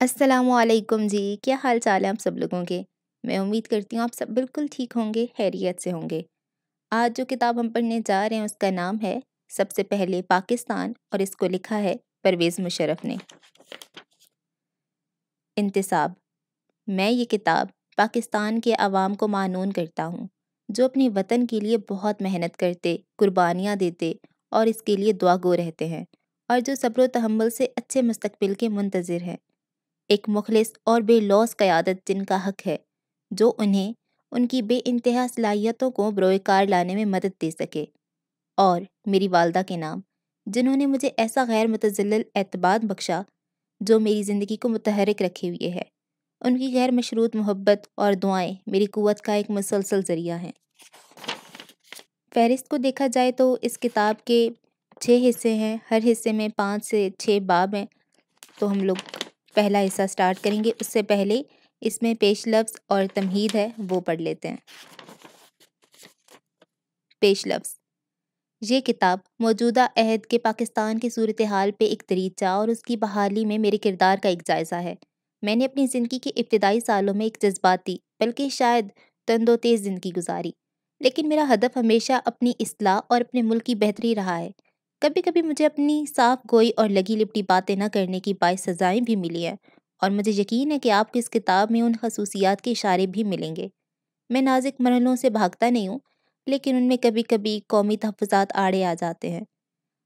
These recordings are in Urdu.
السلام علیکم جی، کیا حال چال ہے آپ سب لوگوں کے؟ میں امید کرتی ہوں آپ سب بالکل ٹھیک ہوں گے، خیریت سے ہوں گے۔ آج جو کتاب ہم پڑھنے جا رہے ہیں اس کا نام ہے سب سے پہلے پاکستان، اور اس کو لکھا ہے پرویز مشرف نے۔ انتصاب۔ میں یہ کتاب پاکستان کے عوام کو معنون کرتا ہوں، جو اپنے وطن کے لیے بہت محنت کرتے، قربانیاں دیتے اور اس کے لیے دعا گو رہتے ہیں، اور جو صبر و تحمل سے اچھے مستقبل کے منتظر ہیں۔ ایک مخلص اور بے لوث قیادت جن کا حق ہے، جو انہیں ان کی بے انتہا صلاحیتوں کو بروئے کار لانے میں مدد دے سکے، اور میری والدہ کے نام، جنہوں نے مجھے ایسا غیر متزلزل اعتماد بخشا جو میری زندگی کو متحرک رکھے ہوئے ہے۔ ان کی غیر مشروط محبت اور دعائیں میری قوت کا ایک مسلسل ذریعہ ہیں۔ فہرست کو دیکھا جائے تو اس کتاب کے 6 حصے ہیں، ہر حصے میں 5 سے 6 باب ہیں، تو ہم لوگ پہلا حصہ سٹارٹ کریں گے۔ اس سے پہلے اس میں پیش لفظ اور تمہید ہے، وہ پڑھ لیتے ہیں۔ پیش لفظ۔ یہ کتاب موجودہ عہد کے پاکستان کی صورتحال پہ ایک دریچہ اور اس کی بحالی میں میرے کردار کا ایک جائزہ ہے۔ میں نے اپنی زندگی کے ابتدائی سالوں میں ایک جذباتی، بلکہ شاید تند و تیز زندگی گزاری، لیکن میرا ہدف ہمیشہ اپنی اصلاح اور اپنے ملک کی بہتری رہا ہے۔ کبھی کبھی مجھے اپنی صاف گوئی اور لگی لپٹی باتیں نہ کرنے کی باعث سزائیں بھی ملی ہیں، اور مجھے یقین ہے کہ آپ کو اس کتاب میں ان خصوصیات کے اشارے بھی ملیں گے۔ میں نازک مرحلوں سے بھاگتا نہیں ہوں، لیکن ان میں کبھی کبھی قومی تحفظات آڑے آ جاتے ہیں۔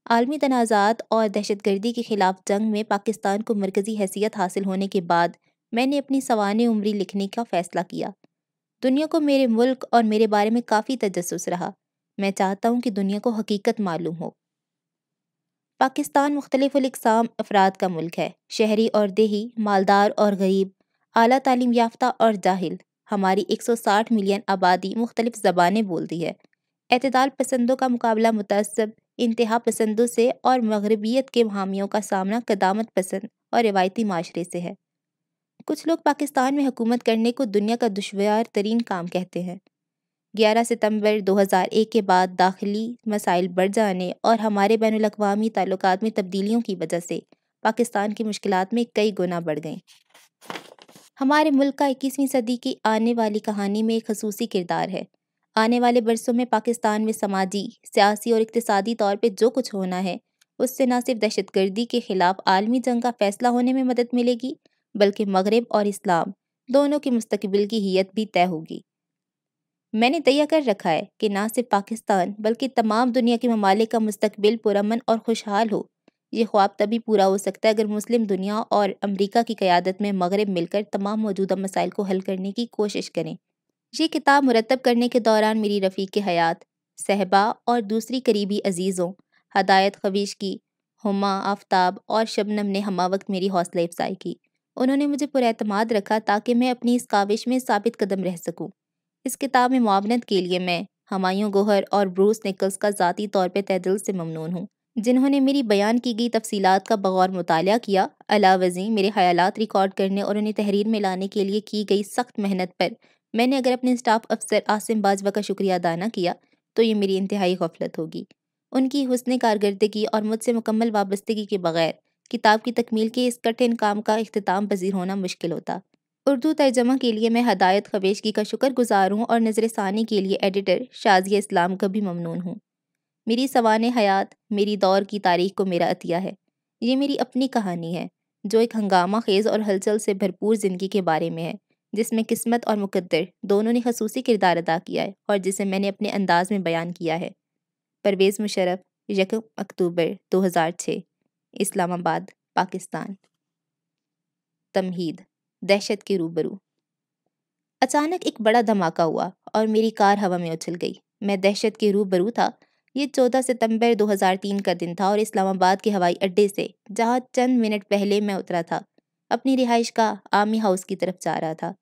عالمی تنازعات اور دہشت گردی کے خلاف جنگ میں پاکستان کو مرکزی حیثیت حاصل ہونے کے بعد میں نے اپنی سوانح عمری لکھنے کا فیصلہ کیا۔ دنیا کو میرے ملک اور میرے بارے میں کافی تجسس رہا۔ میں چاہتا ہوں کہ دنیا کو حقیقت معلوم ہو۔ پاکستان مختلف الاقسام افراد کا ملک ہے، شہری اور دیہی، مالدار اور غریب، اعلیٰ تعلیم یافتہ اور جاہل۔ ہماری 160 ملین آبادی مختلف زبانیں بولتی ہے۔ اعتدال پسندوں کا مقابلہ متعصب انتہا پسندوں سے اور مغربیت کے حامیوں کا سامنا قدامت پسند اور روایتی معاشرے سے ہے۔ کچھ لوگ پاکستان میں حکومت کرنے کو دنیا کا دشوار ترین کام کہتے ہیں۔ 11 ستمبر 2001 کے بعد داخلی مسائل بڑھ جانے اور ہمارے بین الاقوامی تعلقات میں تبدیلیوں کی وجہ سے پاکستان کی مشکلات میں کئی گنا بڑھ گئیں۔ ہمارے ملک کا 21ویں صدی کی آنے والی کہانی میں ایک خصوصی کردار ہے۔ آنے والے برسوں میں پاکستان میں سماجی، سیاسی اور اقتصادی طور پہ جو کچھ ہونا ہے، اس سے نہ صرف دہشت گردی کے خلاف عالمی جنگ کا فیصلہ ہونے میں مدد ملے گی، بلکہ مغرب اور اسلام دونوں کے مستقبل کی حیت بھی طے ہوگی۔ میں نے تیہ کر رکھا ہے کہ نہ صرف پاکستان بلکہ تمام دنیا کے ممالک کا مستقبل پرامن اور خوشحال ہو۔ یہ خواب تبھی پورا ہو سکتا ہے اگر مسلم دنیا اور امریکہ کی قیادت میں مغرب مل کر تمام موجودہ مسائل کو حل کرنے کی کوشش کریں۔ یہ کتاب مرتب کرنے کے دوران میری رفیق حیات، صحبا اور دوسری قریبی عزیزوں، ہدایت خویش کی، ہما، آفتاب اور شبنم نے ہمہ وقت میری حوصلہ افزائی کی۔ انہوں نے مجھے پراعتماد رکھا تاکہ میں اپنی اس کاوش میں ثابت قدم رہ سکوں۔ اس کتاب میں معاونت کے لیے میں ہمایوں گوہر اور بروس نکلز کا ذاتی طور پہ تہ دل سے ممنون ہوں، جنہوں نے میری بیان کی گئی تفصیلات کا بغور مطالعہ کیا۔ علاوہ ازیں میرے خیالات ریکارڈ کرنے اور انہیں تحریر میں لانے کے لیے کی گئی سخت محنت پر میں نے اگر اپنے اسٹاف افسر عاصم باجوہ کا شکریہ ادا نہ کیا تو یہ میری انتہائی غفلت ہوگی۔ ان کی حسن کارکردگی اور مجھ سے مکمل وابستگی کے بغیر کتاب کی تکمیل کے اس کٹھن کام کا اختتام پذیر ہونا مشکل ہوتا۔ اردو ترجمہ کے لیے میں ہدایت خویشگی کا شکر گزار ہوں اور نظر ثانی کے لیے ایڈیٹر شازیہ اسلام کا بھی ممنون ہوں۔ میری سوانح حیات میری دور کی تاریخ کو میرا عطیہ ہے۔ یہ میری اپنی کہانی ہے جو ایک ہنگامہ خیز اور ہلچل سے بھرپور زندگی کے بارے میں ہے، جس میں قسمت اور مقدر دونوں نے خصوصی کردار ادا کیا ہے اور جسے میں نے اپنے انداز میں بیان کیا ہے۔ پرویز مشرف، 1 اکتوبر 2006، اسلام آباد، پاکستان۔ تمہید۔ دہشت کے روبرو۔ اچانک ایک بڑا دھماکہ ہوا اور میری کار ہوا میں اچھل گئی۔ میں دہشت کے روبرو تھا۔ یہ 14 ستمبر 2003 کا دن تھا اور اسلام آباد کے ہوائی اڈے سے، جہاں چند منٹ پہلے میں اترا تھا، اپنی رہائش گاہ آرمی ہاؤس کی طرف جا رہا تھا۔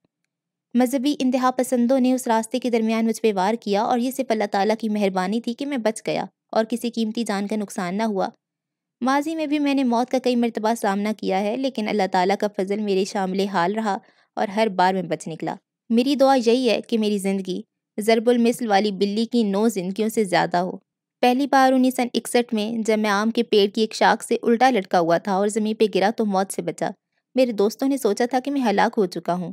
مذہبی انتہا پسندوں نے اس راستے کے درمیان مجھ پہ وار کیا اور یہ صرف اللہ تعالیٰ کی مہربانی تھی کہ میں بچ گیا اور کسی قیمتی جان کا نقصان نہ ہوا۔ ماضی میں بھی میں نے موت کا کئی مرتبہ سامنا کیا ہے، لیکن اللہ تعالیٰ کا فضل میرے شامل حال رہا اور ہر بار میں بچ نکلا۔ میری دعا یہی ہے کہ میری زندگی ضرب المثل والی بلی کی 9 زندگیوں سے زیادہ ہو۔ پہلی بار 1961 میں جب میں آم کے پیڑ کی ایک شاخ سے الٹا لٹکا ہوا تھا اور زمین پہ گرا تو موت سے بچا۔ میرے دوستوں نے سوچا تھا کہ میں ہلاک ہو چکا ہوں۔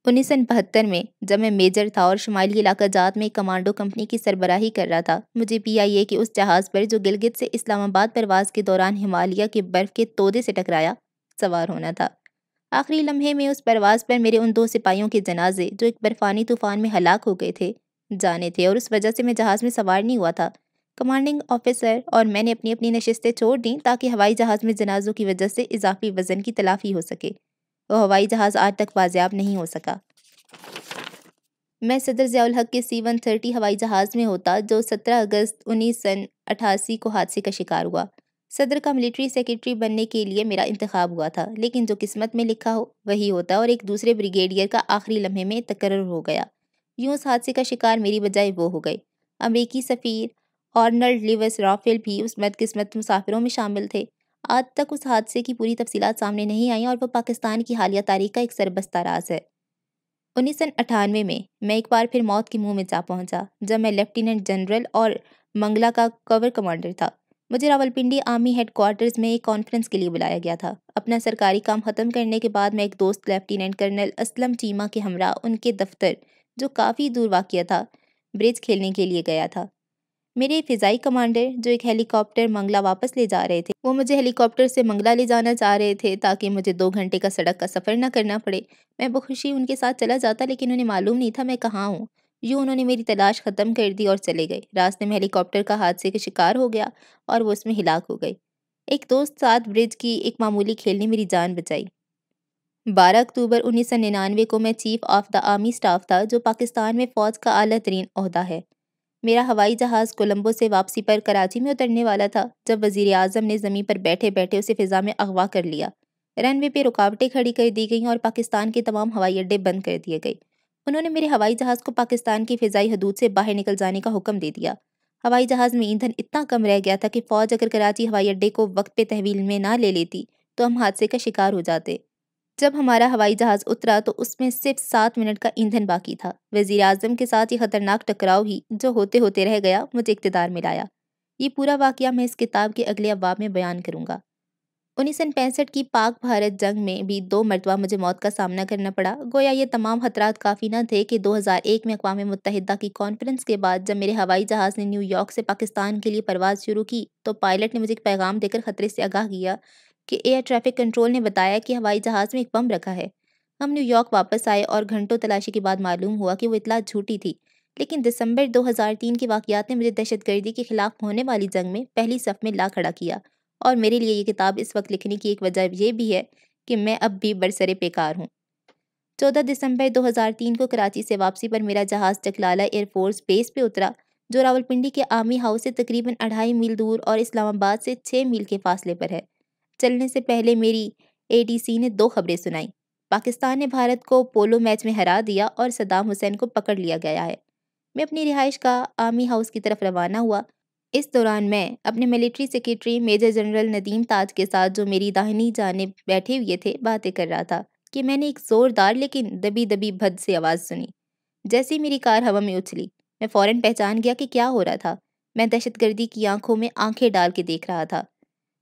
1972 میں جب میں میجر تھا اور شمالی علاقہ جات میں ایک کمانڈو کمپنی کی سربراہی کر رہا تھا، مجھے PIA کے اس جہاز پر جو گلگت سے اسلام آباد پرواز کے دوران ہمالیہ کے برف کے تودے سے ٹکرایا، سوار ہونا تھا۔ آخری لمحے میں اس پرواز پر میرے ان 2 سپاہیوں کے جنازے جو ایک برفانی طوفان میں ہلاک ہو گئے تھے جانے تھے، اور اس وجہ سے میں جہاز میں سوار نہیں ہوا تھا۔ کمانڈنگ آفیسر اور میں نے اپنی اپنی نشستیں چھوڑ دیں تاکہ ہوائی جہاز میں جنازوں کی وجہ سے اضافی وزن کی تلافی ہو سکے۔ وہ ہوائی جہاز آج تک بازیاب نہیں ہو سکا۔ میں صدر ضیاء الحق کے C-130 ہوائی جہاز میں ہوتا جو 17 اگست 1988 کو حادثے کا شکار ہوا۔ صدر کا ملٹری سیکرٹری بننے کے لیے میرا انتخاب ہوا تھا، لیکن جو قسمت میں لکھا ہو وہی ہوتا اور ایک دوسرے بریگیڈیئر کا آخری لمحے میں تقرر ہو گیا۔ یوں اس حادثے کا شکار میری بجائے وہ ہو گئے۔ امریکی سفیر آرنلڈ لیوس رافیل بھی اس بدقسمت مسافروں میں شامل تھے۔ آج تک اس حادثے کی پوری تفصیلات سامنے نہیں آئیں اور وہ پاکستان کی حالیہ تاریخ کا ایک سربستہ راز ہے۔ 1998 میں ایک بار پھر موت کے منہ میں جا پہنچا جب میں لیفٹیننٹ جنرل اور منگلا کا کور کمانڈر تھا۔ مجھے راولپنڈی آرمی ہیڈ کوارٹرز میں ایک کانفرنس کے لیے بلایا گیا تھا۔ اپنا سرکاری کام ختم کرنے کے بعد میں ایک دوست لیفٹیننٹ کرنل اسلم چیمہ کے ہمراہ ان کے دفتر، جو کافی دور واقع تھا، برج کھیلنے کے لیے گیا تھا۔ میرے فضائی کمانڈر جو ایک ہیلی کاپٹر منگلا واپس لے جا رہے تھے، وہ مجھے ہیلی کاپٹر سے منگلا لے جانا چاہ رہے تھے تاکہ مجھے 2 گھنٹے کا سڑک کا سفر نہ کرنا پڑے۔ میں بخوشی ان کے ساتھ چلا جاتا، لیکن انہیں معلوم نہیں تھا میں کہاں ہوں۔ یوں انہوں نے میری تلاش ختم کر دی اور چلے گئے۔ راستے میں ہیلی کاپٹر کا حادثے کا شکار ہو گیا اور وہ اس میں ہلاک ہو گئی۔ ایک دوست ساتھ برج کی ایک معمولی کھیل نے میری جان بچائی۔ 12 اکتوبر 1999 کو میں chief of the army staff تھا، جو پاکستان میں فوج کا اعلیٰ ترین عہدہ ہے۔ میرا ہوائی جہاز کولمبو سے واپسی پر کراچی میں اترنے والا تھا جب وزیر اعظم نے زمین پر بیٹھے بیٹھے اسے فضا میں اغوا کر لیا۔ رن وے پہ رکاوٹیں کھڑی کر دی گئیں اور پاکستان کے تمام ہوائی اڈے بند کر دیے گئے۔ انہوں نے میرے ہوائی جہاز کو پاکستان کی فضائی حدود سے باہر نکل جانے کا حکم دے دیا۔ ہوائی جہاز میں ایندھن اتنا کم رہ گیا تھا کہ فوج اگر کراچی ہوائی اڈے کو وقت پہ تحویل میں نہ لے لیتی تو ہم حادثے کا شکار ہو جاتے۔ جب ہمارا ہوائی جہاز اترا تو اس میں صرف 7 منٹ کا ایندھن باقی تھا۔ وزیر اعظم کے ساتھ یہ خطرناک ٹکراؤ ہی جو ہوتے ہوتے رہ گیا مجھے اقتدار میں لایا۔ یہ پورا واقعہ میں اس کتاب کے اگلے ابواب میں بیان کروں گا۔ 1965 کی پاک بھارت جنگ میں بھی 2 مرتبہ مجھے موت کا سامنا کرنا پڑا۔ گویا یہ تمام خطرات کافی نہ تھے کہ 2001 میں اقوام متحدہ کی کانفرنس کے بعد جب میرے ہوائی جہاز نے نیو یارک سے پاکستان کے لیے پرواز شروع کی تو پائلٹ نے مجھے ایک پیغام دے کر خطرے سے آگاہ کیا کہ ایئر ٹریفک کنٹرول نے بتایا کہ ہوائی جہاز میں ایک بم رکھا ہے۔ ہم نیو یارک واپس آئے اور گھنٹوں تلاشی کے بعد معلوم ہوا کہ وہ اطلاع جھوٹی تھی، لیکن دسمبر 2003 کے واقعات نے مجھے دہشت گردی کے خلاف ہونے والی جنگ میں پہلی صف میں لا کھڑا کیا، اور میرے لیے یہ کتاب اس وقت لکھنے کی ایک وجہ یہ بھی ہے کہ میں اب بھی برسر پیکار ہوں۔ 14 دسمبر 2003 کو کراچی سے واپسی پر میرا جہاز چکلالہ ایئر فورس بیس پہ اترا، جو راولپنڈی کے آرمی ہاؤس سے تقریباً 2.5 میل دور اور اسلام آباد سے 6 میل کے فاصلے پر ہے۔ چلنے سے پہلے میری ATC نے 2 خبریں سنائیں۔ پاکستان نے بھارت کو پولو میچ میں ہرا دیا اور صدام حسین کو پکڑ لیا گیا ہے۔ میں اپنی رہائش گاہ آرمی ہاؤس کی طرف روانہ ہوا۔ اس دوران میں اپنے military secretary major general Nadeem Taj کے ساتھ، جو میری داہنی جانب بیٹھے ہوئے تھے، باتیں کر رہا تھا کہ میں نے ایک زوردار لیکن دبی دبی بھد سی آواز سنی۔ جیسے ہی میری کار ہوا میں اچھلی، میں فوراً پہچان گیا کہ کیا ہو رہا تھا۔ میں دہشت گردی کی آنکھوں میں آنکھیں ڈال کے دیکھ رہا تھا۔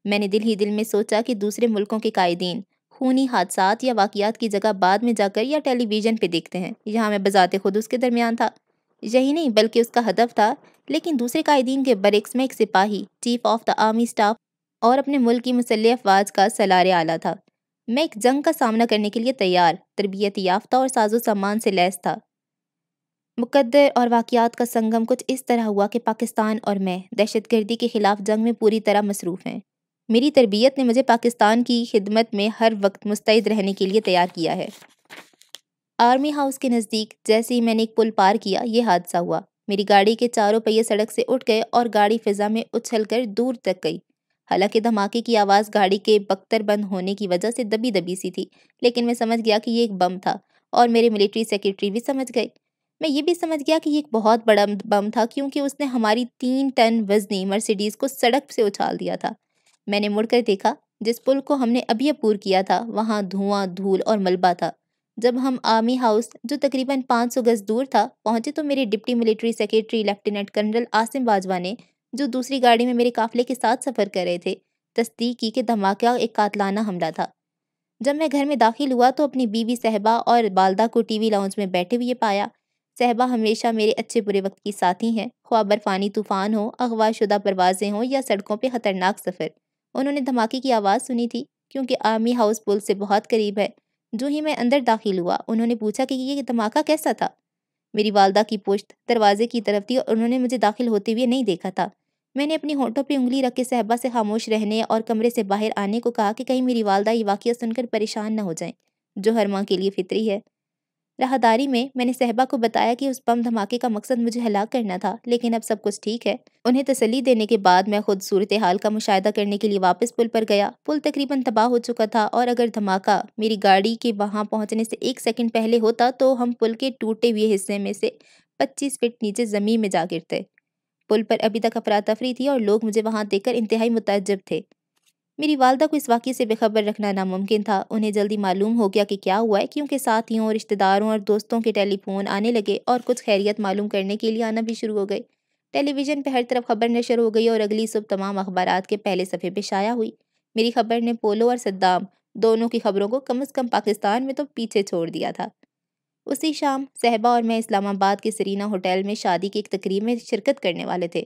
میں نے دل ہی دل میں سوچا کہ دوسرے ملکوں کے قائدین خونی حادثات یا واقعات کی جگہ بعد میں جا کر یا ٹیلی ویژن پہ دیکھتے ہیں، یہاں میں بذات خود اس کے درمیان تھا۔ یہی نہیں بلکہ اس کا ہدف تھا، لیکن دوسرے قائدین کے برعکس میں ایک سپاہی، chief of the army staff اور اپنے ملک کی مسلح افواج کا سالار اعلیٰ تھا۔ میں ایک جنگ کا سامنا کرنے کے لیے تیار، تربیت یافتہ اور ساز و سامان سے لیس تھا۔ مقدر اور واقعات کا سنگم کچھ اس طرح ہوا کہ پاکستان اور میں دہشت گردی کے خلاف جنگ میں پوری طرح مصروف ہیں۔ میری تربیت نے مجھے پاکستان کی خدمت میں ہر وقت مستعد رہنے کے لیے تیار کیا ہے۔ آرمی ہاؤس کے نزدیک جیسے ہی میں نے ایک پل پار کیا، یہ حادثہ ہوا۔ میری گاڑی کے چاروں پہیے سڑک سے اٹھ گئے اور گاڑی فضا میں اچھل کر دور تک گئی۔ حالانکہ دھماکے کی آواز گاڑی کے بکتر بند ہونے کی وجہ سے دبی دبی سی تھی، لیکن میں سمجھ گیا کہ یہ ایک بم تھا، اور میرے ملٹری سیکرٹری بھی سمجھ گئے۔ میں یہ بھی سمجھ گیا کہ یہ ایک بہت بڑا بم تھا، کیونکہ اس نے ہماری 3 ٹن وزنی مرسیڈیز کو سڑک سے اچھال دیا تھا۔ میں نے مڑ کر دیکھا، جس پل کو ہم نے ابھی عبور کیا تھا وہاں دھواں، دھول اور ملبہ تھا۔ جب ہم آرمی ہاؤس، جو تقریباً 500 گز دور تھا، پہنچے تو میرے deputy military secretary lieutenant colonel Asim Bajwa نے، جو دوسری گاڑی میں میرے قافلے کے ساتھ سفر کر رہے تھے، تصدیق کی کہ دھماکہ ایک قاتلانہ حملہ تھا۔ جب میں گھر میں داخل ہوا تو اپنی بیوی صہبا اور والدہ کو ٹی وی لاؤنج میں بیٹھے ہوئے پایا۔ صہبا ہمیشہ میرے اچھے برے وقت کی ساتھی ہیں، خواہ برفانی طوفان ہو، اغوا شدہ پروازیں ہوں یا سڑکوں پہ خطرناک سفر۔ انہوں نے دھماکے کی آواز سنی تھی کیونکہ آرمی ہاؤس پل سے بہت قریب ہے۔ جو ہی میں اندر داخل ہوا انہوں نے پوچھا کہ یہ دھماکہ کیسا تھا۔ میری والدہ کی پشت دروازے کی طرف تھی اور انہوں نے مجھے داخل ہوتے ہوئے نہیں دیکھا تھا۔ میں نے اپنی ہونٹوں پہ انگلی رکھ کے صہبا سے خاموش رہنے اور کمرے سے باہر آنے کو کہا کہ کہیں میری والدہ یہ واقعہ سن کر پریشان نہ ہو جائیں، جو ہر ماں کے لیے فطری ہے۔ راہداری میں نے صہبا کو بتایا کہ اس بم دھماکے کا مقصد مجھے ہلاک کرنا تھا، لیکن اب سب کچھ ٹھیک ہے۔ انہیں تسلی دینے کے بعد میں خود صورتحال کا مشاہدہ کرنے کے لیے واپس پل پر گیا۔ پل تقریباً تباہ ہو چکا تھا اور اگر دھماکہ میری گاڑی کے وہاں پہنچنے سے 1 سیکنڈ پہلے ہوتا تو ہم پل کے ٹوٹے ہوئے حصے میں سے 25 فٹ نیچے زمین میں جا گرتے۔ پل پر ابھی تک افراتفری تھی اور لوگ مجھے وہاں دیکھ کر انتہائی متعجب تھے۔ میری والدہ کو اس واقعے سے بے خبر رکھنا ناممکن تھا۔ انہیں جلدی معلوم ہو گیا کہ کیا ہوا ہے، کیونکہ ساتھیوں، رشتہ داروں اور دوستوں کے ٹیلی فون آنے لگے اور کچھ خیریت معلوم کرنے کے لیے آنا بھی شروع ہو گئے۔ ٹیلی ویژن پہ ہر طرف خبر نشر ہو گئی اور اگلی صبح تمام اخبارات کے پہلے صفحے پہ شائع ہوئی۔ میری خبر نے پولو اور صدام دونوں کی خبروں کو کم از کم پاکستان میں تو پیچھے چھوڑ دیا تھا۔ اسی شام صہبا اور میں اسلام آباد کے سرینا ہوٹل میں شادی کی ایک تقریب میں شرکت کرنے والے تھے۔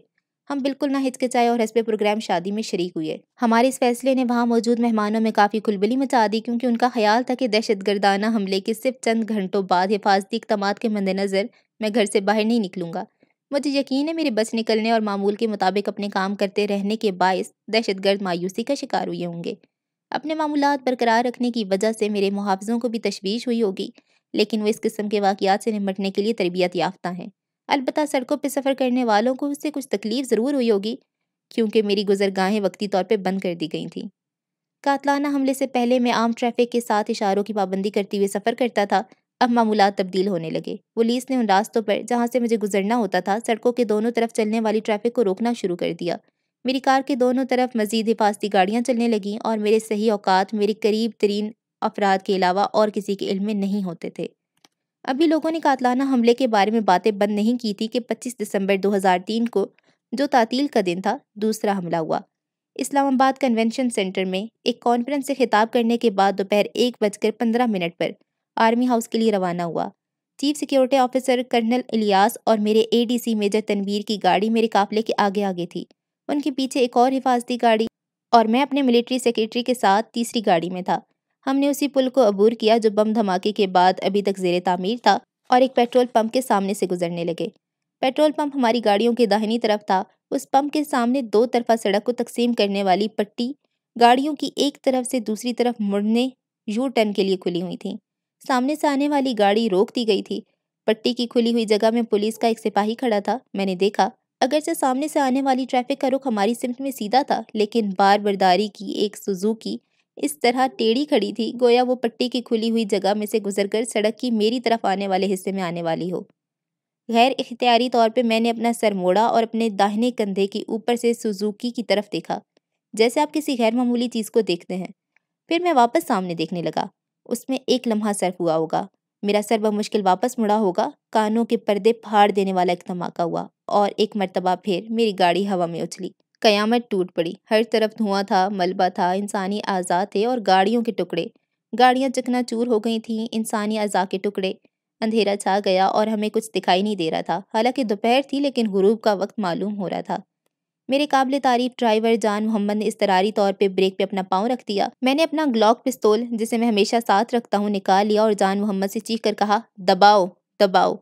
ہم بالکل نہ ہچکچائے اور حسب پروگرام شادی میں شریک ہوئے۔ ہمارے اس فیصلے نے وہاں موجود مہمانوں میں کافی کھلبلی مچا دی، کیونکہ ان کا خیال تھا کہ دہشت گردانہ حملے کے صرف چند گھنٹوں بعد حفاظتی اقدامات کے مد نظر میں گھر سے باہر نہیں نکلوں گا۔ مجھے یقین ہے میرے بچ نکلنے اور معمول کے مطابق اپنے کام کرتے رہنے کے باعث دہشت گرد مایوسی کا شکار ہوئے ہوں گے۔ اپنے معمولات برقرار رکھنے کی وجہ سے میرے محافظوں کو بھی تشویش ہوئی ہوگی، لیکن وہ اس قسم کے واقعات سے نمٹنے کے لیے تربیت یافتہ ہیں۔ البتہ سڑکوں پہ سفر کرنے والوں کو اس سے کچھ تکلیف ضرور ہوئی ہوگی، کیونکہ میری گزرگاہیں وقتی طور پہ بند کر دی گئی تھیں۔ قاتلانہ حملے سے پہلے میں عام ٹریفک کے ساتھ اشاروں کی پابندی کرتے ہوئے سفر کرتا تھا۔ اب معمولات تبدیل ہونے لگے۔ پولیس نے ان راستوں پر جہاں سے مجھے گزرنا ہوتا تھا سڑکوں کے دونوں طرف چلنے والی ٹریفک کو روکنا شروع کر دیا۔ میری کار کے دونوں طرف مزید حفاظتی گاڑیاں چلنے لگیں اور میرے صحیح اوقات میرے قریب ترین افراد کے علاوہ اور کسی کے علم میں نہیں ہوتے تھے۔ ابھی لوگوں نے قاتلانہ حملے کے بارے میں باتیں بند نہیں کی تھی کہ 25 دسمبر 2003 کو، جو تعطیل کا دن تھا، دوسرا حملہ ہوا۔ اسلام آباد کنونشن سینٹر میں ایک کانفرنس سے خطاب کرنے کے بعد دوپہر 1:15 پر آرمی ہاؤس کے لیے روانہ ہوا۔ Chief security officer colonel Ilyas اور میرے A D C major Tanvir کی گاڑی میرے قافلے کے آگے آگے تھی۔ ان کے پیچھے ایک اور حفاظتی گاڑی اور میں اپنے ملٹری سیکریٹری کے ساتھ تیسری گاڑی میں تھا۔ ہم نے اسی پل کو عبور کیا جو بم دھماکے کے بعد ابھی تک زیر تعمیر تھا، اور ایک پیٹرول پمپ کے سامنے سے گزرنے لگے۔ پیٹرول پمپ ہماری گاڑیوں کی داہنی طرف تھا۔ اس پمپ کے سامنے 2 طرفہ سڑک کو تقسیم کرنے والی پٹی گاڑیوں کی ایک طرف سے دوسری طرف مڑنے یو ٹرن کے لیے کھلی ہوئی تھیں۔ سامنے سے آنے والی گاڑی روک دی گئی تھی۔ پٹی کی کھلی ہوئی جگہ میں پولیس کا ایک سپاہی کھڑا تھا۔ میں نے دیکھا، اگرچہ سامنے سے آنے والی ٹریفک کا رخ ہماری سمت میں سیدھا تھا، لیکن بار برداری کی ایک سوزوکی اس طرح ٹیڑھی کھڑی تھی گویا وہ پٹی کی کھلی ہوئی جگہ میں سے گزر کر سڑک کی میری طرف آنے والے حصے میں آنے والی ہو۔ غیر اختیاری طور پہ میں نے اپنا سر موڑا اور اپنے داہنے کندھے کے اوپر سے سوزوکی کی طرف دیکھا، جیسے آپ کسی غیر معمولی چیز کو دیکھتے ہیں۔ پھر میں واپس سامنے دیکھنے لگا۔ اس میں ایک لمحہ صرف ہوا ہوگا، میرا سر بمشکل واپس مڑا ہوگا، کانوں کے پردے پھاڑ دینے والا ایک دھماکہ ہوا اور ایک مرتبہ پھر میری گاڑی ہوا میں اچھلی۔ قیامت ٹوٹ پڑی۔ ہر طرف دھواں تھا، ملبہ تھا، انسانی اعضاء تھے اور گاڑیوں کے ٹکڑے۔ گاڑیاں چکنا چور ہو گئی تھیں، انسانی اعضاء کے ٹکڑے۔ اندھیرا چھا گیا اور ہمیں کچھ دکھائی نہیں دے رہا تھا، حالانکہ دوپہر تھی لیکن غروب کا وقت معلوم ہو رہا تھا۔ میرے قابل تعریف ڈرائیور جان محمد نے اضطراری طور پہ بریک پہ اپنا پاؤں رکھ دیا۔ میں نے اپنا گلوک پستول، جسے میں ہمیشہ ساتھ رکھتا ہوں، نکال لیا اور جان محمد سے چیخ کر کہا، دباؤ دباؤ۔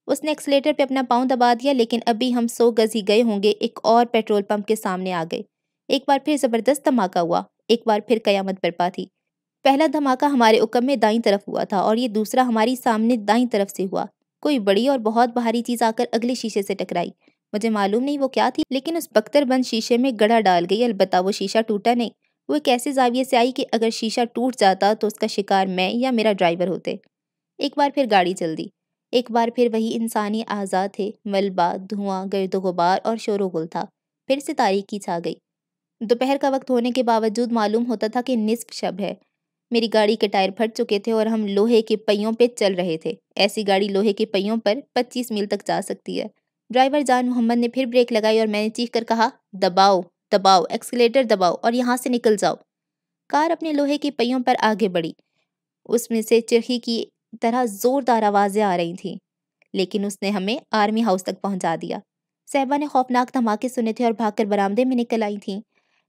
اس نے ایکسیلیٹر پہ اپنا پاؤں دبا دیا، لیکن ابھی ہم 100 گز ہی گئے ہوں گے ایک اور پیٹرول پمپ کے سامنے آ گئے۔ ایک بار پھر زبردست دھماکہ ہوا، ایک بار پھر قیامت برپا تھی۔ پہلا دھماکہ ہمارے عقب میں دائیں طرف ہوا تھا اور یہ دوسرا ہماری سامنے دائیں طرف سے ہوا۔ کوئی بڑی اور بہت بھاری چیز آ کر اگلے شیشے سے ٹکرائی۔ مجھے معلوم نہیں وہ کیا تھی، لیکن اس بختر بند شیشے میں گڑھا ڈال گئی۔ البتہ وہ شیشہ ٹوٹا نہیں۔ وہ ایک ایسے زاویے سے آئی کہ اگر شیشہ ٹوٹ جاتا تو اس کا شکار میں یا میرا ڈرائیور ہوتے۔ ایک بار پھر گاڑی چل دی۔ ایک بار پھر وہی انسانی اعضاء تھے، ملبہ، دھواں، گرد و غبار اور شور و غل تھا۔ پھر سے تاریکی چھا گئی۔ دوپہر کا وقت ہونے کے باوجود معلوم ہوتا تھا کہ نصف شب ہے۔ میری گاڑی کے ٹائر پھٹ چکے تھے اور ہم لوہے کے پہیوں پہ چل رہے تھے۔ ایسی گاڑی لوہے کے پہیوں پر 25 میل تک جا سکتی ہے۔ ڈرائیور جان محمد نے پھر بریک لگائی اور میں نے چیخ کر کہا، دباؤ دباؤ، ایکسیلیٹر دباؤ اور یہاں سے نکل جاؤ۔ کار اپنے لوہے کے پہیوں پر آگے بڑھی۔ اس میں سے چرخی کی طرح زوردار آوازیں آ رہی تھیں، لیکن اس نے ہمیں آرمی ہاؤس تک پہنچا دیا۔ صاحبہ نے خوفناک دھماکے سنے تھے اور بھاگ کر برآمدے میں نکل آئی تھیں۔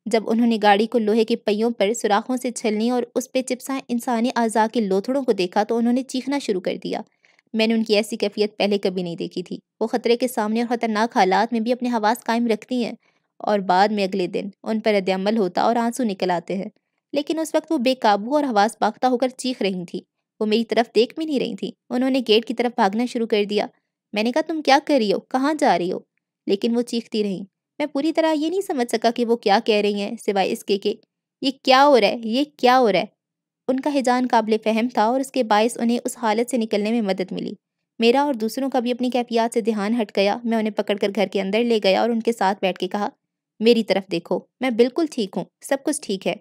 جب انہوں نے گاڑی کو لوہے کے پہیوں پر سوراخوں سے چھلنی اور اس پہ چپسائے انسانی اعضاء کے لوتھڑوں کو دیکھا تو انہوں نے چیخنا شروع کر دیا۔ میں نے ان کی ایسی کیفیت پہلے کبھی نہیں دیکھی تھی۔ وہ خطرے کے سامنے اور خطرناک حالات میں بھی اپنے حواس قائم رکھتی ہیں، اور بعد میں اگلے دن ان پر رد عمل ہوتا اور آنسو نکل آتے ہیں۔ لیکن اس وقت وہ بے قابو اور حواس باختہ ہو کر چیخ رہی تھیں۔ وہ میری طرف دیکھ بھی نہیں رہی تھیں۔ انہوں نے گیٹ کی طرف بھاگنا شروع کر دیا۔ میں نے کہا تم کیا کر رہی ہو؟ کہاں جا رہی ہو؟ لیکن وہ چیختی رہیں۔ میں پوری طرح یہ نہیں سمجھ سکا کہ وہ کیا کہہ رہی ہیں، سوائے اس کے کہ یہ کیا ہو رہا ہے، یہ کیا ہو رہا ہے۔ ان کا ہجان قابل فہم تھا اور اس کے باعث انہیں اس حالت سے نکلنے میں مدد ملی۔ میرا اور دوسروں کا بھی اپنی کیفیات سے دھیان ہٹ گیا۔ میں انہیں پکڑ کر گھر کے اندر لے گیا اور ان کے ساتھ بیٹھ کے کہا، میری طرف دیکھو، میں بالکل ٹھیک ہوں، سب کچھ ٹھیک ہے۔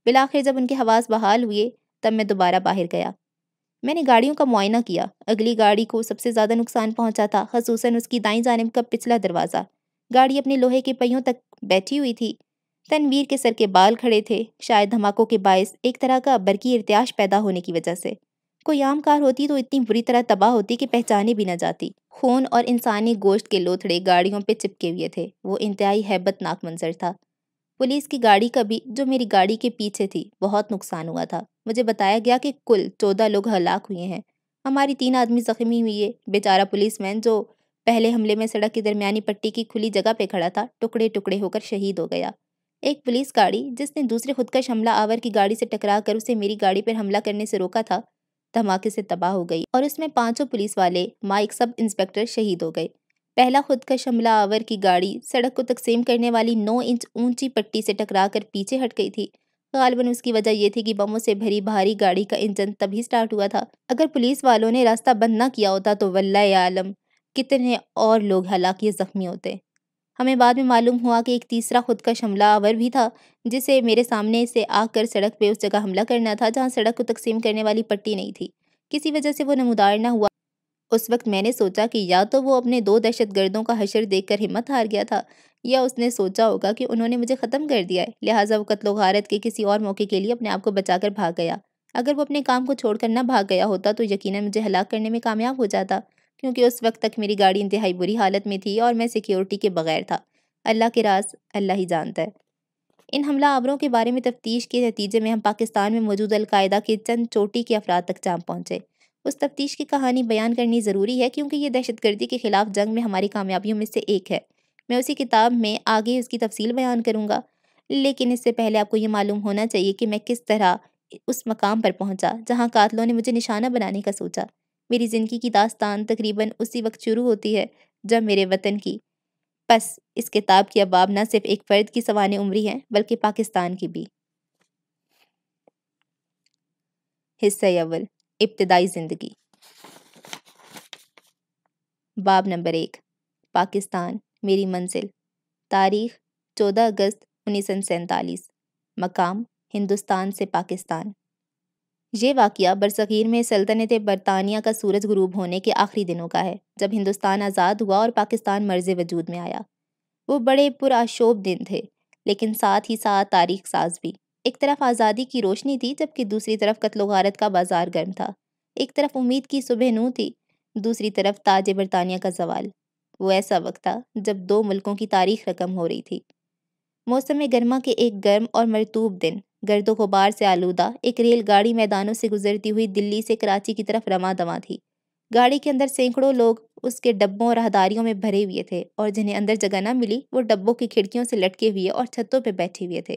بالآخر جب ان کے حواس بحال ہوئے تب میں دوبارہ باہر گیا۔ میں نے گاڑیوں کا معائنہ کیا۔ اگلی گاڑی کو سب سے زیادہ نقصان پہنچا تھا، خصوصاً اس کی دائیں جانب کا پچھلا دروازہ۔ گاڑی اپنے لوہے کے پہیوں تک بیٹھی ہوئی تھی۔ تنویر کے سر کے بال کھڑے تھے، شاید دھماکوں کے باعث ایک طرح کا برقی ارتعاش پیدا ہونے کی وجہ سے۔ کوئی عام کار ہوتی تو اتنی بری طرح تباہ ہوتی کہ پہچانی بھی نہ جاتی۔ خون اور انسانی گوشت کے لوتھڑے گاڑیوں پہ چپکے ہوئے تھے۔ وہ انتہائی ہیبت ناک منظر تھا۔ پولیس کی گاڑی کا بھی، جو میری گاڑی کے پیچھے تھی، بہت نقصان ہوا تھا۔ مجھے بتایا گیا کہ کل 14 لوگ ہلاک ہوئے ہیں۔ ہماری 3 آدمی زخمی ہوئے۔ بیچارہ پولیس مین جو پہلے حملے میں سڑک کی درمیانی پٹی کی کھلی جگہ پہ کھڑا تھا، ٹکڑے ٹکڑے ہو کر شہید ہو گیا۔ ایک پولیس گاڑی جس نے دوسرے خودکش حملہ آور کی گاڑی سے ٹکرا کر اسے میری گاڑی پر حملہ کرنے سے روکا تھا، دھماکے سے تباہ ہو گئی اور اس میں 5 پولیس والے مع ایک سب انسپکٹر شہید ہو گئے۔ پہلا خودکش حملہ آور کی گاڑی سڑک کو تقسیم کرنے والی 9 انچ اونچی پٹی سے ٹکرا کر پیچھے ہٹ گئی تھی۔ غالباً اس کی وجہ یہ تھی کہ بموں سے بھری بھاری گاڑی کا انجن تبھی سٹارٹ ہوا تھا۔ اگر پولیس والوں نے راستہ بند نہ کیا ہوتا تو واللہ عالم کتنے اور لوگ ہلاک یا زخمی ہوتے۔ ہمیں بعد میں معلوم ہوا کہ ایک تیسرا خودکش حملہ آور بھی تھا، جسے میرے سامنے سے آ کر سڑک پہ اس جگہ حملہ کرنا تھا جہاں سڑک کو تقسیم کرنے والی پٹی نہیں تھی۔ کسی وجہ سے وہ نمودار نہ ہوا۔ اس وقت میں نے سوچا کہ یا تو وہ اپنے 2 دہشت گردوں کا حشر دیکھ کر ہمت ہار گیا تھا، یا اس نے سوچا ہوگا کہ انہوں نے مجھے ختم کر دیا ہے، لہٰذا وہ قتل و غارت کے کسی اور موقع کے لیے اپنے آپ کو بچا کر بھاگ گیا۔ اگر وہ اپنے کام کو چھوڑ کر نہ بھاگ گیا ہوتا تو یقیناً مجھے ہلاک کرنے میں کامیاب ہو جاتا، کیونکہ اس وقت تک میری گاڑی انتہائی بری حالت میں تھی اور میں سیکیورٹی کے بغیر تھا۔ اللہ کے راز اللہ ہی جانتا ہے۔ ان حملہ آوروں کے بارے میں تفتیش کے نتیجے میں ہم پاکستان میں موجود القاعدہ کے چند چوٹی کے افراد تک جا پہنچے۔ اس تفتیش کی کہانی بیان کرنی ضروری ہے کیونکہ یہ دہشت گردی کے خلاف جنگ میں ہماری کامیابیوں میں سے ایک ہے۔ میں اسی کتاب میں آگے اس کی تفصیل بیان کروں گا، لیکن اس سے پہلے آپ کو یہ معلوم ہونا چاہیے کہ میں کس طرح اس مقام پر پہنچا جہاں قاتلوں نے مجھے نشانہ بنانے کا سوچا۔ میری زندگی کی داستان تقریباً اسی وقت شروع ہوتی ہے جب میرے وطن کی، بس اس کتاب کی ابواب نہ صرف ایک فرد کی سوانح عمری ہیں بلکہ پاکستان کی بھی۔ حصہ اول، ابتدائی زندگی۔ باب نمبر 1، پاکستان، میری منزل۔ تاریخ 14 اگست 1947۔ مقام ہندوستان سے پاکستان۔ یہ واقعہ برصغیر میں سلطنت برطانیہ کا سورج غروب ہونے کے آخری دنوں کا ہے، جب ہندوستان آزاد ہوا اور پاکستان مرز وجود میں آیا۔ وہ بڑے پرآشوب دن تھے، لیکن ساتھ ہی ساتھ تاریخ ساز بھی۔ ایک طرف آزادی کی روشنی تھی جبکہ دوسری طرف قتل و غارت کا بازار گرم تھا۔ ایک طرف امید کی صبح نو تھی، دوسری طرف تاج برطانیہ کا زوال۔ وہ ایسا وقت تھا جب 2 ملکوں کی تاریخ رقم ہو رہی تھی۔ موسم گرما کے ایک گرم اور مرطوب دن، گرد و غبار سے آلودہ ایک ریل گاڑی میدانوں سے گزرتی ہوئی دلی سے کراچی کی طرف رواں دواں تھی۔ گاڑی کے اندر سینکڑوں لوگ اس کے ڈبوں اور راہداریوں میں بھرے ہوئے تھے، اور جنہیں اندر جگہ نہ ملی وہ ڈبوں کی کھڑکیوں سے لٹکے ہوئے اور چھتوں پہ بیٹھے ہوئے تھے۔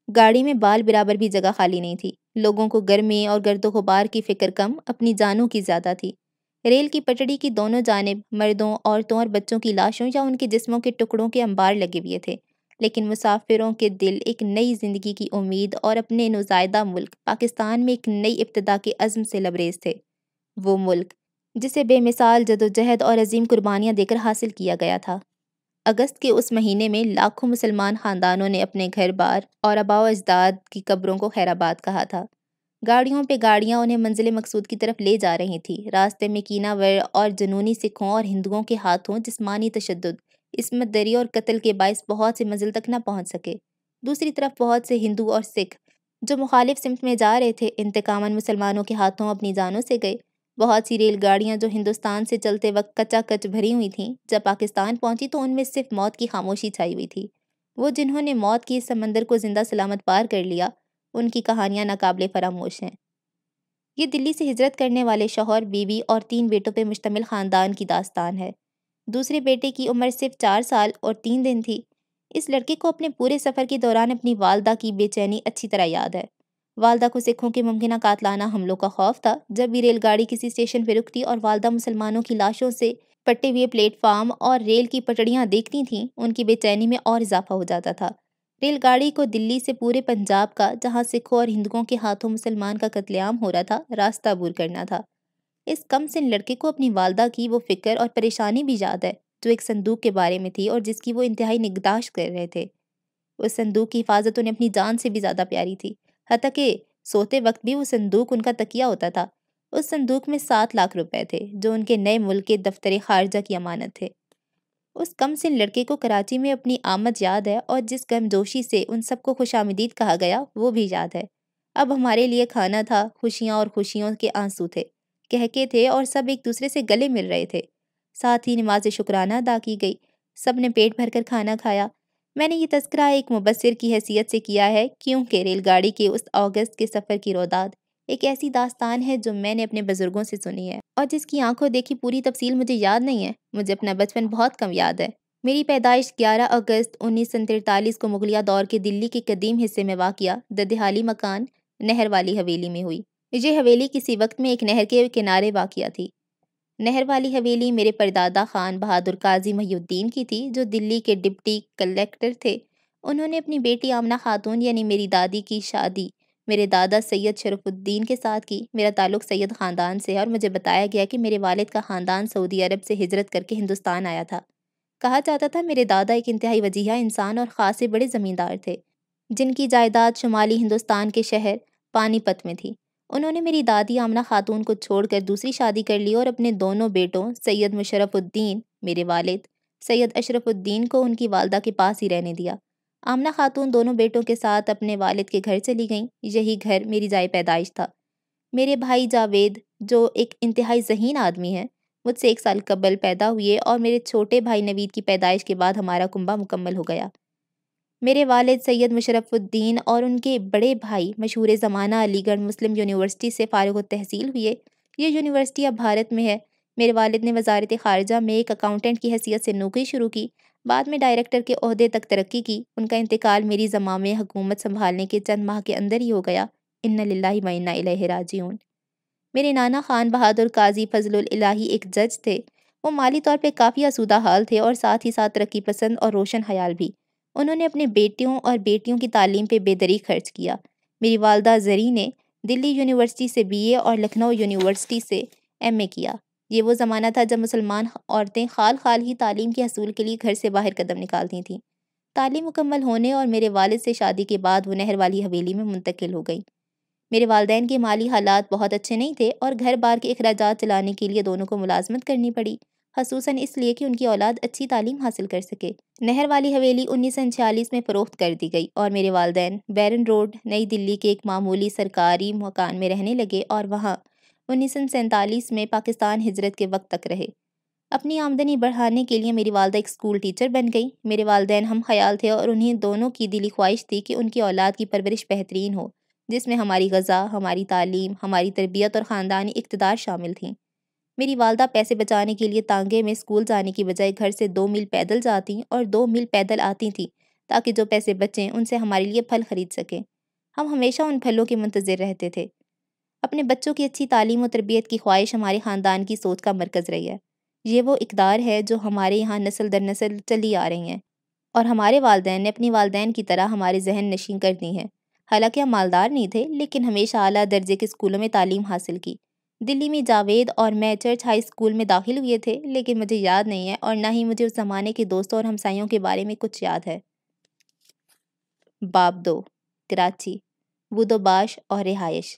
گاڑی میں بال برابر بھی جگہ خالی نہیں تھی۔ لوگوں کو گرمی اور گرد و غبار کی فکر کم، اپنی جانوں کی زیادہ تھی۔ ریل کی پٹڑی کی دونوں جانب مردوں، عورتوں اور بچوں کی لاشوں یا ان کے جسموں کے ٹکڑوں کے انبار لگے ہوئے تھے، لیکن مسافروں کے دل ایک نئی زندگی کی امید اور اپنے نوزائیدہ ملک پاکستان میں ایک نئی ابتدا کے عزم سے لبریز تھے۔ وہ ملک جسے بے مثال جدوجہد اور عظیم قربانیاں دے کر حاصل کیا گیا تھا۔ اگست کے اس مہینے میں لاکھوں مسلمان خاندانوں نے اپنے گھر بار اور آباء و اجداد کی قبروں کو خیرآباد کہا تھا۔ گاڑیوں پہ گاڑیاں انہیں منزل مقصود کی طرف لے جا رہی تھیں۔ راستے میں کینہ ور اور جنونی سکھوں اور ہندوؤں کے ہاتھوں جسمانی تشدد، عصمت دری اور قتل کے باعث بہت سے منزل تک نہ پہنچ سکے۔ دوسری طرف بہت سے ہندو اور سکھ جو مخالف سمت میں جا رہے تھے انتقاماً مسلمانوں کے ہاتھوں اپنی جانوں سے گئے۔ بہت سی ریل گاڑیاں جو ہندوستان سے چلتے وقت کچا کچ بھری ہوئی تھیں، جب پاکستان پہنچی تو ان میں صرف موت کی خاموشی چھائی ہوئی تھی۔ وہ جنہوں نے موت کی اس سمندر کو زندہ سلامت پار کر لیا، ان کی کہانیاں ناقابل فراموش ہیں۔ یہ دلی سے ہجرت کرنے والے شوہر، بیوی اور 3 بیٹوں پہ مشتمل خاندان کی داستان ہے۔ دوسرے بیٹے کی عمر صرف 4 سال اور 3 دن تھی۔ اس لڑکے کو اپنے پورے سفر کے دوران اپنی والدہ کی بے چینی اچھی طرح یاد ہے۔ والدہ کو سکھوں کے ممکنہ قاتلانہ حملوں کا خوف تھا۔ جب بھی ریل گاڑی کسی اسٹیشن پہ رکتی اور والدہ مسلمانوں کی لاشوں سے پٹے ہوئے پلیٹ فارم اور ریل کی پٹڑیاں دیکھتی تھیں، ان کی بے چینی میں اور اضافہ ہو جاتا تھا۔ ریل گاڑی کو دلی سے پورے پنجاب کا، جہاں سکھوں اور ہندوؤں کے ہاتھوں مسلمان کا قتل عام ہو رہا تھا، راستہ عبور کرنا تھا۔ اس کم سن لڑکے کو اپنی والدہ کی وہ فکر اور پریشانی بھی یاد ہے جو ایک صندوق کے بارے میں تھی اور جس کی وہ انتہائی نگہداشت کر رہے تھے۔ اس صندوق کی حفاظت انہیں اپنی جان سے بھی زیادہ پیاری تھی، حتیٰ کہ سوتے وقت بھی وہ صندوق ان کا تکیہ ہوتا تھا۔ اس صندوق میں 7 لاکھ روپے تھے جو ان کے نئے ملک کے دفتر خارجہ کی امانت تھے۔ اس کم سن لڑکے کو کراچی میں اپنی آمد یاد ہے اور جس گرمجوشی سے ان سب کو خوش آمدید کہا گیا وہ بھی یاد ہے۔ اب ہمارے لیے کھانا تھا، خوشیاں اور خوشیوں کے آنسو تھے، کہکے تھے اور سب ایک دوسرے سے گلے مل رہے تھے۔ ساتھ ہی نماز شکرانہ ادا کی گئی، سب نے پیٹ بھر کر کھانا کھایا۔ میں نے یہ تذکرہ ایک مبصر کی حیثیت سے کیا ہے کیونکہ ریل گاڑی کے اس اگست کے سفر کی روداد ایک ایسی داستان ہے جو میں نے اپنے بزرگوں سے سنی ہے اور جس کی آنکھوں دیکھی پوری تفصیل مجھے یاد نہیں ہے۔ مجھے اپنا بچپن بہت کم یاد ہے۔ میری پیدائش 11 اگست 1943 کو مغلیہ دور کے دلی کے قدیم حصے میں واقع ددہالی مکان نہر والی حویلی میں ہوئی۔ یہ حویلی کسی وقت میں ایک نہر کے کنارے واقع تھی۔ نہر والی حویلی میرے پردادا خان بہادر قاضی محی الدین کی تھی جو دلی کے ڈپٹی کلکٹر تھے۔ انہوں نے اپنی بیٹی آمنہ خاتون یعنی میری دادی کی شادی میرے دادا سید شرف الدین کے ساتھ کی۔ میرا تعلق سید خاندان سے ہے اور مجھے بتایا گیا کہ میرے والد کا خاندان سعودی عرب سے ہجرت کر کے ہندوستان آیا تھا۔ کہا جاتا تھا میرے دادا ایک انتہائی وجیہہ انسان اور خاصے بڑے زمیندار تھے جن کی جائیداد شمالی ہندوستان کے شہر پانی پت میں تھی۔ انہوں نے میری دادی آمنہ خاتون کو چھوڑ کر دوسری شادی کر لی اور اپنے دونوں بیٹوں سید مشرف الدین میرے والد، سید اشرف الدین کو ان کی والدہ کے پاس ہی رہنے دیا۔ آمنہ خاتون دونوں بیٹوں کے ساتھ اپنے والد کے گھر چلی گئیں۔ یہی گھر میری جائے پیدائش تھا۔ میرے بھائی جاوید جو ایک انتہائی ذہین آدمی ہے مجھ سے 1 سال قبل پیدا ہوئے اور میرے چھوٹے بھائی نوید کی پیدائش کے بعد ہمارا کنبہ مکمل ہو گیا۔ میرے والد سید مشرف الدین اور ان کے بڑے بھائی مشہور زمانہ علی گڑھ مسلم یونیورسٹی سے فارغ التحصیل ہوئے۔ یہ یونیورسٹی اب بھارت میں ہے۔ میرے والد نے وزارت خارجہ میں ایک اکاؤنٹنٹ کی حیثیت سے نوکری شروع کی، بعد میں ڈائریکٹر کے عہدے تک ترقی کی۔ ان کا انتقال میری زمام حکومت سنبھالنے کے چند ماہ کے اندر ہی ہو گیا۔ انا للہ و انا الیہ راجعون۔ میرے نانا خان بہادر قاضی فضل الہی ایک جج تھے۔ وہ مالی طور پہ کافی آسودہ حال تھے اور ساتھ ہی ساتھ ترقی پسند اور روشن خیال بھی۔ انہوں نے اپنے بیٹوں اور بیٹیوں کی تعلیم پہ بے دریغ خرچ کیا۔ میری والدہ زری نے دلی یونیورسٹی سے BA اور لکھنؤ یونیورسٹی سے MA کیا۔ یہ وہ زمانہ تھا جب مسلمان عورتیں خال خال ہی تعلیم کے حصول کے لیے گھر سے باہر قدم نکالتی تھیں۔ تعلیم مکمل ہونے اور میرے والد سے شادی کے بعد وہ نہر والی حویلی میں منتقل ہو گئیں۔ میرے والدین کے مالی حالات بہت اچھے نہیں تھے اور گھر بار کے اخراجات چلانے کے لیے دونوں کو ملازمت کرنی پڑی، خصوصاً اس لیے کہ ان کی اولاد اچھی تعلیم حاصل کر سکے۔ نہر والی حویلی 1946 میں فروخت کر دی گئی اور میرے والدین بیرن روڈ نئی دلی کے ایک معمولی سرکاری مکان میں رہنے لگے اور وہاں 1947 میں پاکستان ہجرت کے وقت تک رہے۔ اپنی آمدنی بڑھانے کے لیے میری والدہ ایک اسکول ٹیچر بن گئی۔ میرے والدین ہم خیال تھے اور انہیں دونوں کی دلی خواہش تھی کہ ان کی اولاد کی پرورش بہترین ہو، جس میں ہماری غذا، ہماری تعلیم، ہماری تربیت اور خاندانی اقتدار شامل تھیں۔ میری والدہ پیسے بچانے کے لیے تانگے میں اسکول جانے کی بجائے گھر سے 2 میل پیدل جاتی اور 2 میل پیدل آتی تھیں تاکہ جو پیسے بچیں ان سے ہمارے لیے پھل خرید سکیں۔ ہم ہمیشہ ان پھلوں کے منتظر رہتے تھے۔ اپنے بچوں کی اچھی تعلیم و تربیت کی خواہش ہمارے خاندان کی سوچ کا مرکز رہی ہے۔ یہ وہ اقدار ہے جو ہمارے یہاں نسل در نسل چلی آ رہی ہیں اور ہمارے والدین نے اپنی والدین کی طرح ہمارے ذہن نشین کر دی ہیں۔ حالانکہ ہم مالدار نہیں تھے لیکن ہمیشہ اعلیٰ درجے کے اسکولوں میں تعلیم حاصل کی۔ دلی میں جاوید اور میں چرچ ہائی اسکول میں داخل ہوئے تھے لیکن مجھے یاد نہیں ہے اور نہ ہی مجھے اس زمانے کے دوستوں اور ہمسائیوں کے بارے میں کچھ یاد ہے۔ باب 2 کراچی، بود و باش اور رہائش۔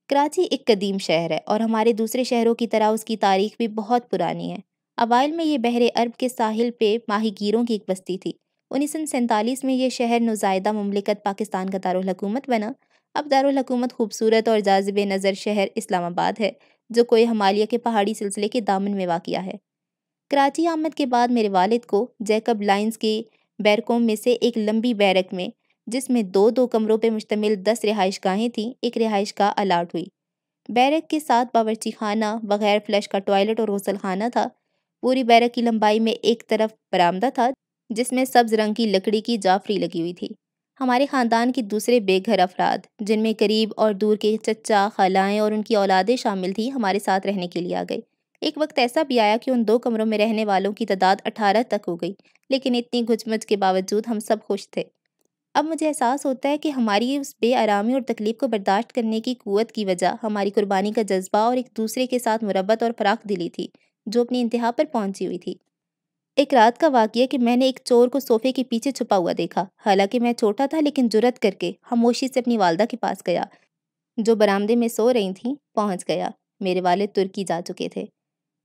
کراچی ایک قدیم شہر ہے اور ہمارے دوسرے شہروں کی طرح اس کی تاریخ بھی بہت پرانی ہے۔ اوائل میں یہ بحر عرب کے ساحل پہ ماہی گیروں کی ایک بستی تھی۔ 1947 میں یہ شہر نوزائیدہ مملکت پاکستان کا دارالحکومت بنا۔ اب دارالحکومت خوبصورت اور جاذب نظر شہر اسلام آباد ہے، جو کوہ ہمالیہ کے پہاڑی سلسلے کے دامن میں واقع ہے۔ کراچی آمد کے بعد میرے والد کو جیکب لائنز کی بیرکوں میں سے ایک لمبی بیرک میں، جس میں دو کمروں پہ مشتمل 10 رہائش گاہیں تھیں، ایک رہائش گاہ الاٹ ہوئی۔ بیرک کے ساتھ باورچی خانہ، بغیر فلش کا ٹوائلٹ اور غسل خانہ تھا۔ پوری بیرک کی لمبائی میں ایک طرف برآمدہ تھا، جس میں سبز رنگ کی لکڑی کی جعفری لگی ہوئی تھی۔ ہمارے خاندان کے دوسرے بے گھر افراد، جن میں قریب اور دور کے چچا، خالائیں اور ان کی اولادیں شامل تھیں، ہمارے ساتھ رہنے کے لیے آ گئے۔ ایک وقت ایسا بھی آیا کہ ان 2 کمروں میں رہنے والوں کی تعداد 18 تک ہو گئی، لیکن اتنی گھچ مچ کے باوجود ہم سب خوش تھے۔ اب مجھے احساس ہوتا ہے کہ ہماری اس بے آرامی اور تکلیف کو برداشت کرنے کی قوت کی وجہ ہماری قربانی کا جذبہ اور ایک دوسرے کے ساتھ مربت اور فراخ دلی تھی، جو اپنی انتہا پر پہنچی ہوئی تھی۔ ایک رات کا واقعہ کہ میں نے ایک چور کو صوفے کے پیچھے چھپا ہوا دیکھا۔ حالانکہ میں چھوٹا تھا، لیکن جرأت کر کے خاموشی سے اپنی والدہ کے پاس گیا، جو برآمدے میں سو رہی تھیں۔ پہنچ گیا۔ میرے والد ترکی جا چکے تھے۔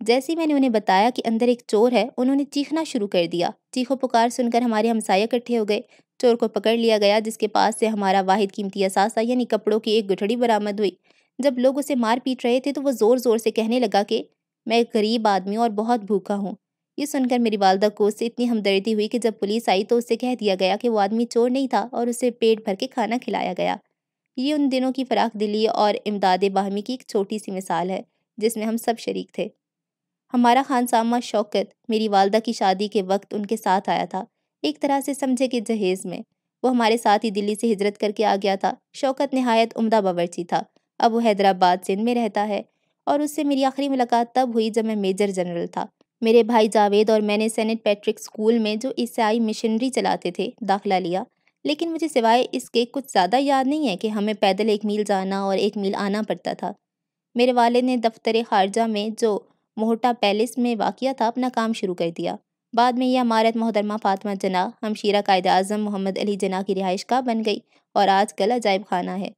جیسے ہی میں نے انہیں بتایا کہ اندر ایک چور ہے، انہوں نے چیخنا شروع کر دیا۔ چیخ و پکار سن کر ہمارے ہمسائے اکٹھے ہو گئے۔ چور کو پکڑ لیا گیا، جس کے پاس سے ہمارا واحد قیمتی اثاثہ یعنی کپڑوں کی ایک گٹھڑی برآمد ہوئی۔ جب لوگ اسے مار پیٹ رہے تھے تو وہ زور زور سے کہنے لگا کہ میں ایک غریب آدمی اور بہت بھوکا ہوں۔ یہ سن کر میری والدہ کو اس سے اتنی ہمدردی ہوئی کہ جب پولیس آئی تو اس سے کہہ دیا گیا کہ وہ آدمی چور نہیں تھا اور اسے پیٹ بھر کے کھانا کھلایا گیا۔ یہ ان دنوں کی فراخ دلی اور امداد باہمی کی ایک چھوٹی سی مثال ہے، جس میں ہم سب شریک تھے۔ ہمارا خانسامہ شوکت میری والدہ کی شادی کے وقت ان کے ساتھ آیا تھا، ایک طرح سے سمجھے کہ جہیز میں۔ وہ ہمارے ساتھ ہی دلی سے ہجرت کر کے آ گیا تھا۔ شوکت نہایت عمدہ باورچی تھا۔ اب وہ حیدرآباد سندھ میں رہتا ہے، اور اس سے میری آخری ملاقات تب ہوئی جب میں میجر جنرل تھا۔ میرے بھائی جاوید اور میں نے سینٹ پیٹرک اسکول میں، جو عیسائی مشنری چلاتے تھے، داخلہ لیا، لیکن مجھے سوائے اس کے کچھ زیادہ یاد نہیں ہے کہ ہمیں پیدل 1 میل جانا اور 1 میل آنا پڑتا تھا۔ میرے والد نے دفتر خارجہ میں، جو موہٹا پیلس میں واقع تھا، اپنا کام شروع کر دیا۔ بعد میں یہ عمارت محترمہ فاطمہ جناح، ہمشیرہ قائد اعظم محمد علی جناح کی رہائش گاہ بن گئی اور آج کل عجائب خانہ ہے۔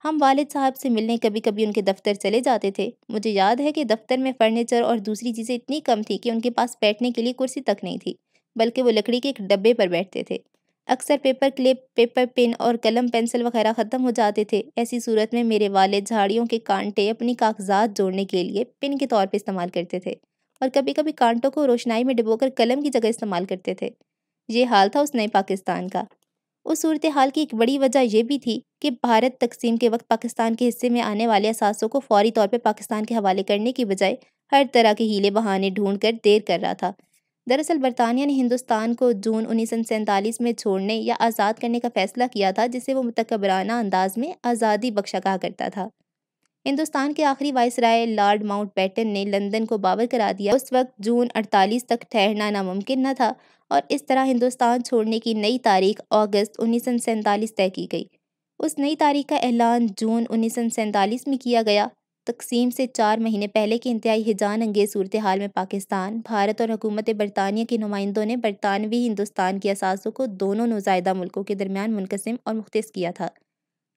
ہم والد صاحب سے ملنے کبھی کبھی ان کے دفتر چلے جاتے تھے۔ مجھے یاد ہے کہ دفتر میں فرنیچر اور دوسری چیزیں اتنی کم تھی کہ ان کے پاس بیٹھنے کے لیے کرسی تک نہیں تھی، بلکہ وہ لکڑی کے ایک ڈبے پر بیٹھتے تھے۔ اکثر پیپر کلپ، پیپر پن اور قلم پنسل وغیرہ ختم ہو جاتے تھے۔ ایسی صورت میں میرے والد جھاڑیوں کے کانٹے اپنی کاغذات جوڑنے کے لیے پن کے طور پر استعمال کرتے تھے، اور کبھی کبھی کانٹوں کو روشنائی میں ڈبو کر قلم کی جگہ استعمال کرتے تھے۔ یہ حال تھا اس نئے پاکستان کا۔ اس صورتحال کی ایک بڑی وجہ یہ بھی تھی کہ بھارت تقسیم کے وقت پاکستان کے حصے میں آنے والے اثاثوں کو فوری طور پر پاکستان کے حوالے کرنے کی بجائے ہر طرح کے ہیلے بہانے ڈھونڈ کر دیر کر رہا تھا۔ دراصل برطانیہ نے ہندوستان کو جون 1947 میں چھوڑنے یا آزاد کرنے کا فیصلہ کیا تھا، جسے وہ متکبرانہ انداز میں آزادی بخشا کہا کرتا تھا۔ ہندوستان کے آخری وائسرائے لارڈ ماؤنٹ بیٹن نے لندن کو باور کرا دیا۔ اس وقت جون 48 تک ٹھہرنا ناممکن نہ تھا، اور اس طرح ہندوستان چھوڑنے کی نئی تاریخ اگست 1947 طے کی گئی۔ اس نئی تاریخ کا اعلان جون 1947 میں کیا گیا۔ تقسیم سے 4 مہینے پہلے کی انتہائی ہیجان انگیز صورتحال میں پاکستان، بھارت اور حکومت برطانیہ کے نمائندوں نے برطانوی ہندوستان کے اثاثوں کو دونوں نوزائیدہ ملکوں کے درمیان منقسم اور مختص کیا تھا۔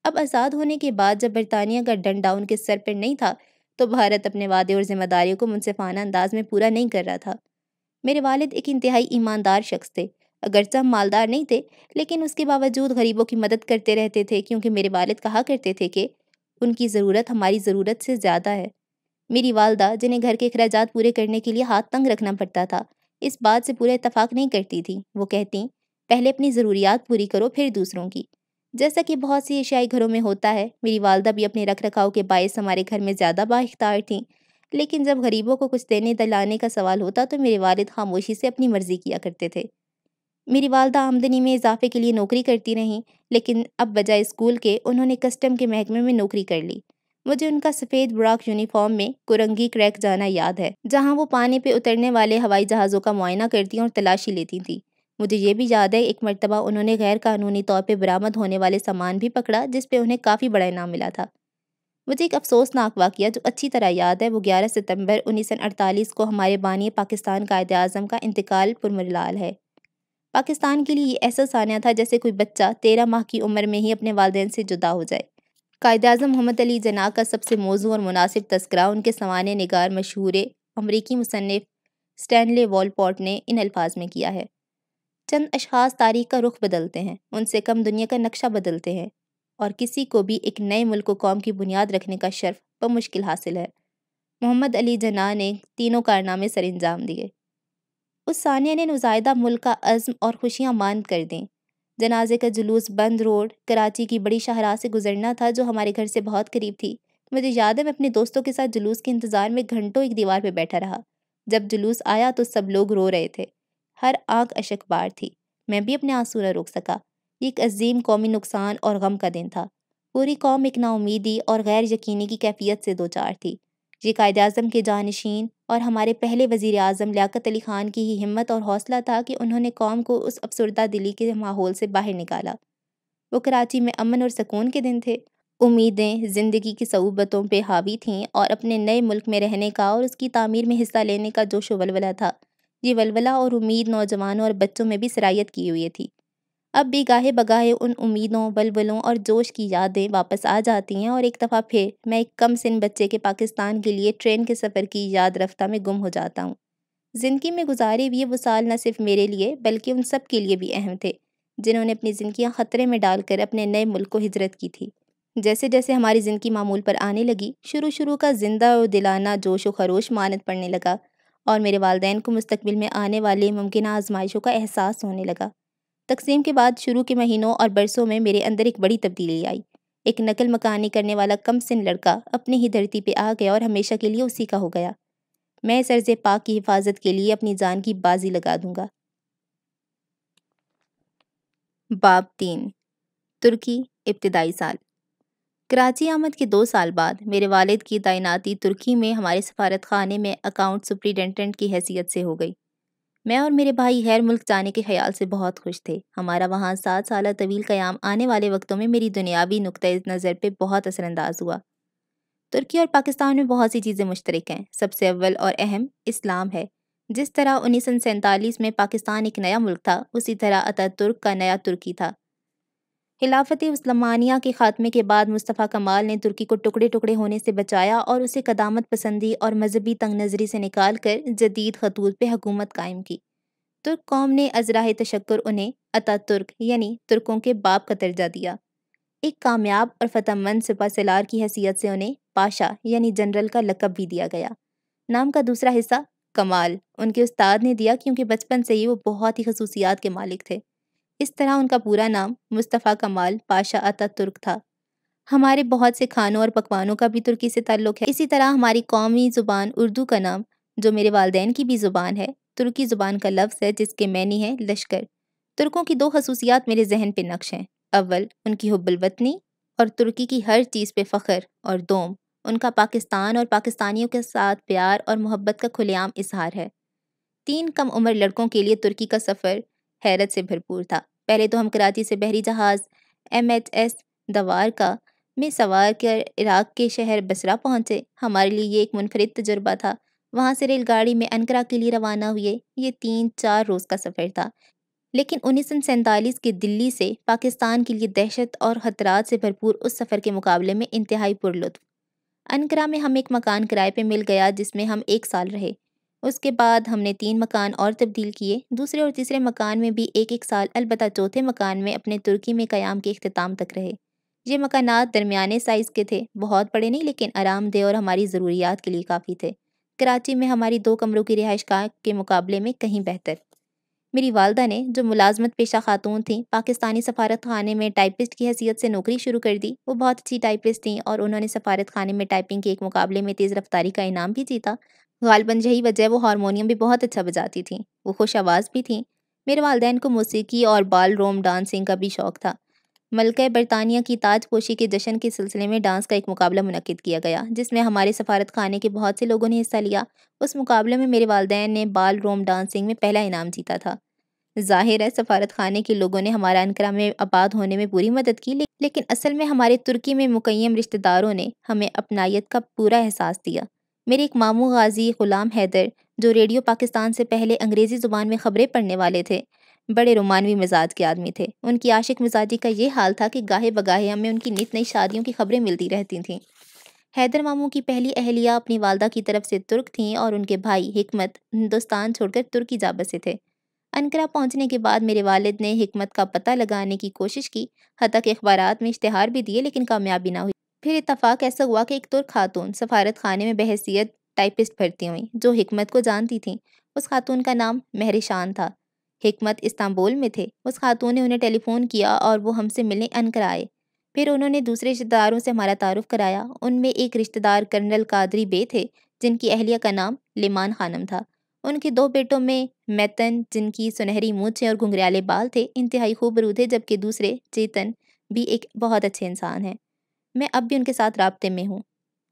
اب آزاد ہونے کے بعد جب برطانیہ کا ڈنڈا ان کے سر پر نہیں تھا، تو بھارت اپنے وعدے اور ذمہ داریوں کو منصفانہ انداز میں پورا نہیں کر رہا تھا۔ میرے والد ایک انتہائی ایماندار شخص تھے۔ اگرچہ ہم مالدار نہیں تھے، لیکن اس کے باوجود غریبوں کی مدد کرتے رہتے تھے، کیونکہ میرے والد کہا کرتے تھے کہ ان کی ضرورت ہماری ضرورت سے زیادہ ہے۔ میری والدہ، جنہیں گھر کے اخراجات پورے کرنے کے لیے ہاتھ تنگ رکھنا پڑتا تھا، اس بات سے پورا اتفاق نہیں کرتی تھیں۔ وہ کہتیں، پہلے اپنی ضروریات پوری کرو، پھر دوسروں کی۔ جیسا کہ بہت سی ایشیائی گھروں میں ہوتا ہے، میری والدہ بھی اپنے رکھ رکھاؤ کے باعث ہمارے گھر میں زیادہ بااختیار تھیں، لیکن جب غریبوں کو کچھ دینے دلانے کا سوال ہوتا تو میرے والد خاموشی سے اپنی مرضی کیا کرتے تھے۔ میری والدہ آمدنی میں اضافے کے لیے نوکری کرتی رہیں، لیکن اب بجائے اسکول کے انہوں نے کسٹم کے محکمے میں نوکری کر لی۔ مجھے ان کا سفید براک یونیفارم میں کرنگی کریک جانا یاد ہے، جہاں وہ پانی پہ اترنے والے ہوائی جہازوں کا معائنہ کرتی اور تلاشی لیتی تھیں۔ مجھے یہ بھی یاد ہے ایک مرتبہ انہوں نے غیر قانونی طور پہ برآمد ہونے والے سامان بھی پکڑا، جس پہ انہیں کافی بڑا انعام ملا تھا۔ مجھے ایک افسوسناک واقعہ جو اچھی طرح یاد ہے، وہ 11 ستمبر 1948 کو ہمارے بانی پاکستان قائد اعظم کا انتقال پرملال ہے۔ پاکستان کے لیے یہ ایسا سانحہ تھا جیسے کوئی بچہ 13 ماہ کی عمر میں ہی اپنے والدین سے جدا ہو جائے۔ قائد اعظم محمد علی جناح کا سب سے موزوں اور مناسب تذکرہ ان کے سوانح نگار مشہور امریکی مصنف اسٹینلے والپورٹ نے ان الفاظ میں کیا ہے: چند اشخاص تاریخ کا رخ بدلتے ہیں، ان سے کم دنیا کا نقشہ بدلتے ہیں، اور کسی کو بھی ایک نئے ملک و قوم کی بنیاد رکھنے کا شرف بمشکل حاصل ہے۔ محمد علی جناح نے تینوں کارنامے سر انجام دیے۔ اس ثانیہ نے نوزائیدہ ملک کا عزم اور خوشیاں ماند کر دیں۔ جنازے کا جلوس بند روڈ کراچی کی بڑی شاہراہ سے گزرنا تھا، جو ہمارے گھر سے بہت قریب تھی۔ مجھے یاد ہے میں اپنے دوستوں کے ساتھ جلوس کے انتظار میں گھنٹوں ایک دیوار پہ بیٹھا رہا۔ جب جلوس آیا تو سب لوگ رو رہے تھے، ہر آنکھ اشک بار تھی۔ میں بھی اپنے آنسو نہ روک سکا۔ یہ ایک عظیم قومی نقصان اور غم کا دن تھا۔ پوری قوم ایک نا امیدی اور غیر یقینی کی کیفیت سے دوچار تھی۔ یہ قائد اعظم کے جانشین اور ہمارے پہلے وزیر اعظم لیاقت علی خان کی ہی ہمت اور حوصلہ تھا کہ انہوں نے قوم کو اس افسردہ دلی کے ماحول سے باہر نکالا۔ وہ کراچی میں امن اور سکون کے دن تھے۔ امیدیں زندگی کی صعوبتوں پہ حاوی تھیں اور اپنے نئے ملک میں رہنے کا اور اس کی تعمیر میں حصہ لینے کا جوش و ولولہ تھا۔ یہ ولولہ اور امید نوجوانوں اور بچوں میں بھی سرایت کیے ہوئے تھی۔ اب بھی گاہے بگاہے ان امیدوں، ولولوں اور جوش کی یادیں واپس آ جاتی ہیں، اور ایک دفعہ پھر میں ایک کم سن بچے کے پاکستان کے لیے ٹرین کے سفر کی یاد رفتہ میں گم ہو جاتا ہوں۔ زندگی میں گزارے ہوئے وہ سال نہ صرف میرے لیے بلکہ ان سب کے لیے بھی اہم تھے، جنہوں نے اپنی زندگیاں خطرے میں ڈال کر اپنے نئے ملک کو ہجرت کی تھی۔ جیسے جیسے ہماری زندگی معمول پر آنے لگی، شروع کا زندہ و دلانہ جوش و خروش ماند پڑنے لگا، اور میرے والدین کو مستقبل میں آنے والے ممکنہ آزمائشوں کا احساس ہونے لگا۔ تقسیم کے بعد شروع کے مہینوں اور برسوں میں میرے اندر ایک بڑی تبدیلی آئی۔ ایک نقل مکانی کرنے والا کم سن لڑکا اپنی ہی دھرتی پہ آ گیا اور ہمیشہ کے لیے اسی کا ہو گیا۔ میں اس ارض پاک کی حفاظت کے لیے اپنی جان کی بازی لگا دوں گا۔ باب 3 ترکی ابتدائی سال۔ کراچی آمد کے 2 سال بعد میرے والد کی تعیناتی ترکی میں ہمارے سفارت خانے میں اکاؤنٹ سپرنٹینڈنٹ کی حیثیت سے ہو گئی۔ میں اور میرے بھائی غیر ملک جانے کے خیال سے بہت خوش تھے۔ ہمارا وہاں 7 سالہ طویل قیام آنے والے وقتوں میں میری دنیاوی نقطۂ نظر پہ بہت اثر انداز ہوا۔ ترکی اور پاکستان میں بہت سی چیزیں مشترک ہیں۔ سب سے اول اور اہم اسلام ہے۔ جس طرح 1947 میں پاکستان ایک نیا ملک تھا، اسی طرح اتاترک کا نیا ترکی تھا۔ خلافت عثمانیہ کے خاتمے کے بعد مصطفیٰ کمال نے ترکی کو ٹکڑے ٹکڑے ہونے سے بچایا اور اسے قدامت پسندی اور مذہبی تنگ نظری سے نکال کر جدید خطوط پہ حکومت قائم کی۔ ترک قوم نے ازراہ تشکر انہیں اتاترک یعنی ترکوں کے باپ کا درجہ دیا۔ ایک کامیاب اور فتح مند سپہ سالار کی حیثیت سے انہیں پاشا یعنی جنرل کا لقب بھی دیا گیا۔ نام کا دوسرا حصہ کمال ان کے استاد نے دیا، کیونکہ بچپن سے ہی وہ بہت ہی خصوصیات کے مالک تھے۔ اس طرح ان کا پورا نام مصطفیٰ کمال پاشا اتاترک تھا۔ ہمارے بہت سے کھانوں اور پکوانوں کا بھی ترکی سے تعلق ہے۔ اسی طرح ہماری قومی زبان اردو کا نام، جو میرے والدین کی بھی زبان ہے، ترکی زبان کا لفظ ہے جس کے معنی ہے لشکر۔ ترکوں کی 2 خصوصیات میرے ذہن پہ نقش ہیں۔ اول ان کی حب الوطنی اور ترکی کی ہر چیز پہ فخر، اور دوم ان کا پاکستان اور پاکستانیوں کے ساتھ پیار اور محبت کا کھلے عام اظہار ہے۔ 3 کم عمر لڑکوں کے لیے ترکی کا سفر حیرت سے بھرپور تھا۔ پہلے تو ہم کراچی سے بحری جہاز MHS دوارکا میں سوار کر عراق کے شہر بصرہ پہنچے۔ ہمارے لیے یہ ایک منفرد تجربہ تھا۔ وہاں سے ریل گاڑی میں انقرہ کے لیے روانہ ہوئے۔ یہ 3-4 روز کا سفر تھا، لیکن 1947 کے دلی سے پاکستان کے لیے دہشت اور خطرات سے بھرپور اس سفر کے مقابلے میں انتہائی پرلطف۔ انقرہ میں ہم ایک مکان کرائے پہ مل گیا جس میں ہم 1 سال رہے۔ اس کے بعد ہم نے 3 مکان اور تبدیل کیے۔ دوسرے اور تیسرے مکان میں بھی 1 سال، البتہ چوتھے مکان میں اپنے ترکی میں قیام کے اختتام تک رہے۔ یہ مکانات درمیانے سائز کے تھے، بہت بڑے نہیں لیکن آرام دہ اور ہماری ضروریات کے لیے کافی تھے۔ کراچی میں ہماری 2 کمروں کی رہائش گاہ کے مقابلے میں کہیں بہتر۔ میری والدہ نے، جو ملازمت پیشہ خاتون تھیں، پاکستانی سفارت خانے میں ٹائپسٹ کی حیثیت سے نوکری شروع کر دی۔ وہ بہت اچھی ٹائپسٹ تھیں اور انہوں نے سفارت خانے میں ٹائپنگ کے ایک مقابلے میں تیز رفتاری کا انعام بھی جیتا۔ غالباً یہی وجہ وہ ہارمونیم بھی بہت اچھا بجاتی تھیں۔ وہ خوش آواز بھی تھیں۔ میرے والدین کو موسیقی اور بال روم ڈانسنگ کا بھی شوق تھا۔ ملکہ برطانیہ کی تاج پوشی کے جشن کے سلسلے میں ڈانس کا ایک مقابلہ منعقد کیا گیا، جس میں ہمارے سفارت خانے کے بہت سے لوگوں نے حصہ لیا۔ اس مقابلے میں میرے والدین نے بال روم ڈانسنگ میں پہلا انعام جیتا تھا۔ ظاہر ہے سفارت خانے کے لوگوں نے ہمارا انقرہ میں آباد ہونے میں پوری مدد کی، لیکن اصل میں ہمارے ترکی میں مقیم رشتہ داروں نے ہمیں اپنائیت کا پورا احساس دیا۔ میرے ایک ماموں غازی غلام حیدر، جو ریڈیو پاکستان سے پہلے انگریزی زبان میں خبریں پڑھنے والے تھے، بڑے رومانوی مزاج کے آدمی تھے۔ ان کی عاشق مزاجی کا یہ حال تھا کہ گاہے بگاہے ہمیں ان کی نت نئی شادیوں کی خبریں ملتی رہتی تھیں۔ حیدر ماموں کی پہلی اہلیہ اپنی والدہ کی طرف سے ترک تھیں اور ان کے بھائی حکمت ہندوستان چھوڑ کر ترکی جا بسے تھے۔ انقرہ پہنچنے کے بعد میرے والد نے حکمت کا پتہ لگانے کی کوشش کی، حتیٰ کہ اخبارات میں اشتہار بھی دیے، لیکن کامیابی نہ ہوئی۔ پھر اتفاق ایسا ہوا کہ ایک ترک خاتون سفارت خانے میں بحیثیت ٹائپسٹ بھرتی ہوئیں، جو حکمت کو جانتی تھیں۔ اس خاتون کا نام مہرشان تھا۔ حکمت استنبول میں تھے۔ اس خاتون نے انہیں ٹیلی فون کیا اور وہ ہم سے ملنے انقرہ آئے۔ پھر انہوں نے دوسرے رشتہ داروں سے ہمارا تعارف کرایا۔ ان میں ایک رشتہ دار کرنل قادری بے تھے، جن کی اہلیہ کا نام لیمان خانم تھا۔ ان کے 2 بیٹوں میں میتن، جن کی سنہری مونچھیں اور گھنگریالے بال تھے، انتہائی خوبرو تھے، جبکہ دوسرے چیتن بھی ایک بہت اچھے انسان ہیں۔ میں اب بھی ان کے ساتھ رابطے میں ہوں۔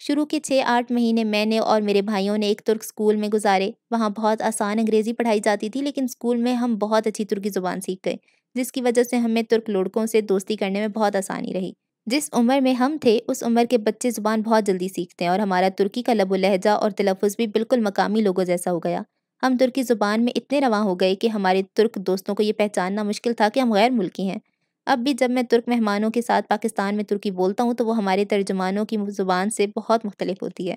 شروع کے 6-8 مہینے میں نے اور میرے بھائیوں نے ایک ترک اسکول میں گزارے۔ وہاں بہت آسان انگریزی پڑھائی جاتی تھی، لیکن اسکول میں ہم بہت اچھی ترکی زبان سیکھ گئے، جس کی وجہ سے ہمیں ترک لڑکوں سے دوستی کرنے میں بہت آسانی رہی۔ جس عمر میں ہم تھے، اس عمر کے بچے زبان بہت جلدی سیکھتے ہیں، اور ہمارا ترکی کا لب و لہجہ اور تلفظ بھی بالکل مقامی لوگوں جیسا ہو گیا۔ ہم ترکی زبان میں اتنے رواں ہو گئے کہ ہمارے ترک دوستوں کو یہ پہچاننا مشکل تھا کہ ہم غیر ملکی ہیں۔ اب بھی جب میں ترک مہمانوں کے ساتھ پاکستان میں ترکی بولتا ہوں تو وہ ہمارے ترجمانوں کی زبان سے بہت مختلف ہوتی ہے۔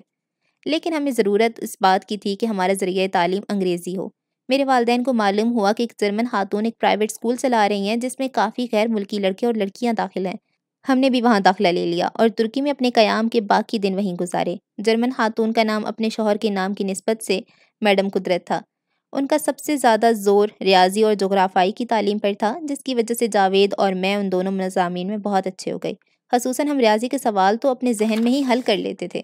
لیکن ہمیں ضرورت اس بات کی تھی کہ ہمارا ذریعہ تعلیم انگریزی ہو۔ میرے والدین کو معلوم ہوا کہ ایک جرمن خاتون ایک پرائیویٹ اسکول چلا رہی ہیں، جس میں کافی غیر ملکی لڑکے اور لڑکیاں داخل ہیں۔ ہم نے بھی وہاں داخلہ لے لیا اور ترکی میں اپنے قیام کے باقی دن وہیں گزارے۔ جرمن خاتون کا نام اپنے شوہر کے نام کی نسبت سے میڈم قدرت تھا۔ ان کا سب سے زیادہ زور ریاضی اور جغرافیائی کی تعلیم پر تھا، جس کی وجہ سے جاوید اور میں ان دونوں مضامین میں بہت اچھے ہو گئے۔ خصوصاً ہم ریاضی کے سوال تو اپنے ذہن میں ہی حل کر لیتے تھے۔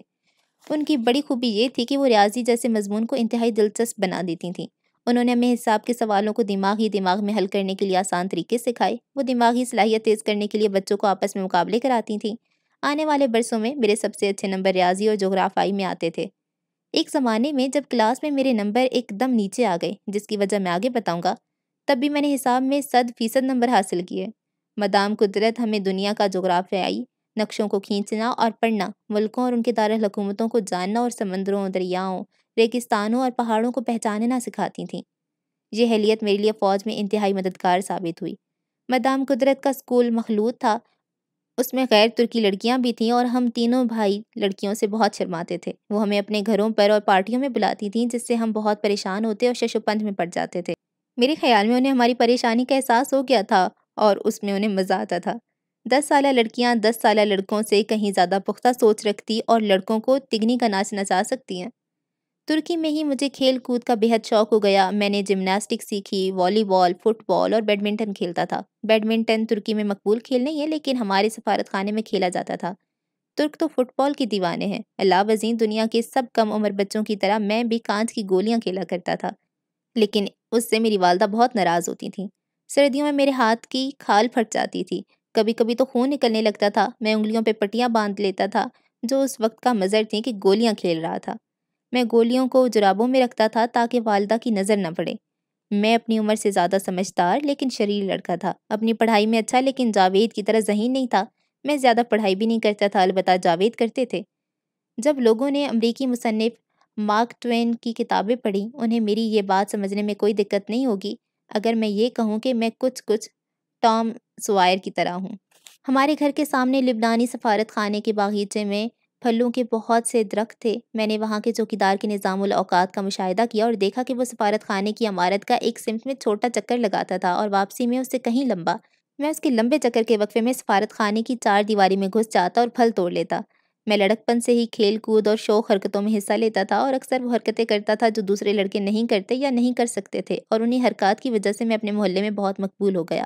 ان کی بڑی خوبی یہ تھی کہ وہ ریاضی جیسے مضمون کو انتہائی دلچسپ بنا دیتی تھیں۔ انہوں نے ہمیں حساب کے سوالوں کو دماغ میں حل کرنے کے لیے آسان طریقے سکھائے۔ وہ دماغی صلاحیت تیز کرنے کے لیے بچوں کو آپس میں مقابلے کراتی تھیں۔ آنے والے برسوں میں میرے سب سے اچھے نمبر ریاضی اور جغرافیائی میں آتے تھے۔ ایک زمانے میں جب کلاس میں میرے نمبر ایک دم نیچے آ گئے، جس کی وجہ میں آگے بتاؤں گا، تب بھی میں نے حساب میں 100% نمبر حاصل کیے۔ مدام قدرت ہمیں دنیا کا جغرافیائی نقشوں کو کھینچنا اور پڑھنا، ملکوں اور ان کے دارالحکومتوں کو جاننا اور سمندروں، دریاؤں، ریگستانوں اور پہاڑوں کو پہچاننا سکھاتی تھیں۔ یہ اہلیت میرے لیے فوج میں انتہائی مددگار ثابت ہوئی۔ مدام قدرت کا اسکول مخلوط تھا، اس میں غیر ترکی لڑکیاں بھی تھیں، اور ہم تینوں بھائی لڑکیوں سے بہت شرماتے تھے۔ وہ ہمیں اپنے گھروں پر اور پارٹیوں میں بلاتی تھیں، جس سے ہم بہت پریشان ہوتے اور شش و پنج میں پڑ جاتے تھے۔ میرے خیال میں انہیں ہماری پریشانی کا احساس ہو گیا تھا اور اس میں انہیں مزہ آتا تھا۔ 10 سالہ لڑکیاں 10 سالہ لڑکوں سے کہیں زیادہ پختہ سوچ رکھتی اور لڑکوں کو تگنی کا ناچ نچا سکتی ہیں۔ ترکی میں ہی مجھے کھیل کود کا بے حد شوق ہو گیا۔ میں نے جمناسٹک سیکھی، والی بال، فٹ بال اور بیڈمنٹن کھیلتا تھا۔ بیڈمنٹن ترکی میں مقبول کھیل نہیں ہے، لیکن ہمارے سفارت خانے میں کھیلا جاتا تھا۔ ترک تو فٹ بال کے دیوانے ہیں۔ علاوہ ازیں دنیا کے سب کم عمر بچوں کی طرح میں بھی کانچ کی گولیاں کھیلا کرتا تھا، لیکن اس سے میری والدہ بہت ناراض ہوتی تھیں۔ سردیوں میں میرے ہاتھ کی کھال پھٹ جاتی تھی، کبھی کبھی تو خون نکلنے لگتا تھا۔ میں انگلیوں پہ پٹیاں باندھ لیتا تھا، جو اس وقت کا مظہر تھی کہ گولیاں کھیل رہا تھا۔ میں گولیوں کو جرابوں میں رکھتا تھا تاکہ والدہ کی نظر نہ پڑے۔ میں اپنی عمر سے زیادہ سمجھدار لیکن شریر لڑکا تھا۔ اپنی پڑھائی میں اچھا، لیکن جاوید کی طرح ذہین نہیں تھا۔ میں زیادہ پڑھائی بھی نہیں کرتا تھا، البتہ جاوید کرتے تھے۔ جب لوگوں نے امریکی مصنف مارک ٹوین کی کتابیں پڑھیں، انہیں میری یہ بات سمجھنے میں کوئی دقت نہیں ہوگی اگر میں یہ کہوں کہ میں کچھ ٹام سوائر کی طرح ہوں۔ ہمارے گھر کے سامنے لبنانی سفارت خانے کے باغیچے میں پھلوں کے بہت سے درخت تھے۔ میں نے وہاں کے چوکیدار کے نظام الاوقات کا مشاہدہ کیا اور دیکھا کہ وہ سفارت خانے کی عمارت کا ایک سمت میں چھوٹا چکر لگاتا تھا اور واپسی میں اس سے کہیں لمبا۔ میں اس کے لمبے چکر کے وقفے میں سفارت خانے کی 4 دیواری میں گھس جاتا اور پھل توڑ لیتا۔ میں لڑکپن سے ہی کھیل کود اور شوق حرکتوں میں حصہ لیتا تھا، اور اکثر وہ حرکتیں کرتا تھا جو دوسرے لڑکے نہیں کرتے یا نہیں کر سکتے تھے، اور انہی حرکات کی وجہ سے میں اپنے محلے میں بہت مقبول ہو گیا۔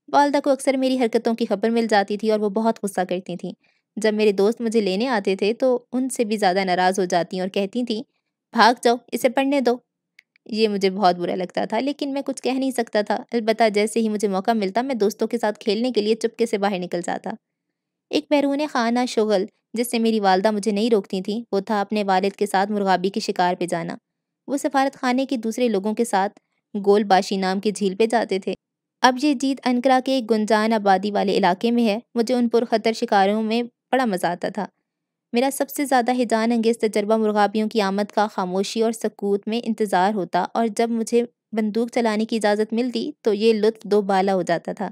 والدہ کو اکثر میری حرکتوں کی خبر مل جاتی تھی اور وہ بہت غصہ کرتی تھیں۔ جب میرے دوست مجھے لینے آتے تھے تو ان سے بھی زیادہ ناراض ہو جاتی اور کہتی تھیں، بھاگ جاؤ، اسے پڑھنے دو۔ یہ مجھے بہت برا لگتا تھا، لیکن میں کچھ کہہ نہیں سکتا تھا۔ البتہ جیسے ہی مجھے موقع ملتا میں دوستوں کے ساتھ کھیلنے کے لیے چپکے سے باہر نکل جاتا۔ ایک بیرون خانہ شغل جس سے میری والدہ مجھے نہیں روکتی تھیں، وہ تھا اپنے والد کے ساتھ مرغابی کے شکار پہ جانا۔ وہ سفارت خانے کے دوسرے لوگوں کے ساتھ گول باشی نام کی جھیل پہ جاتے تھے۔ اب یہ جیت انقرہ کے ایک گنجان آبادی والے علاقے میں ہے۔ مجھے ان پرخطر شکاروں میں بڑا مزہ آتا تھا۔ میرا سب سے زیادہ ہیجان انگیز تجربہ مرغابیوں کی آمد کا خاموشی اور سکوت میں انتظار ہوتا، اور جب مجھے بندوق چلانے کی اجازت ملتی تو یہ لطف دو بالا ہو جاتا تھا۔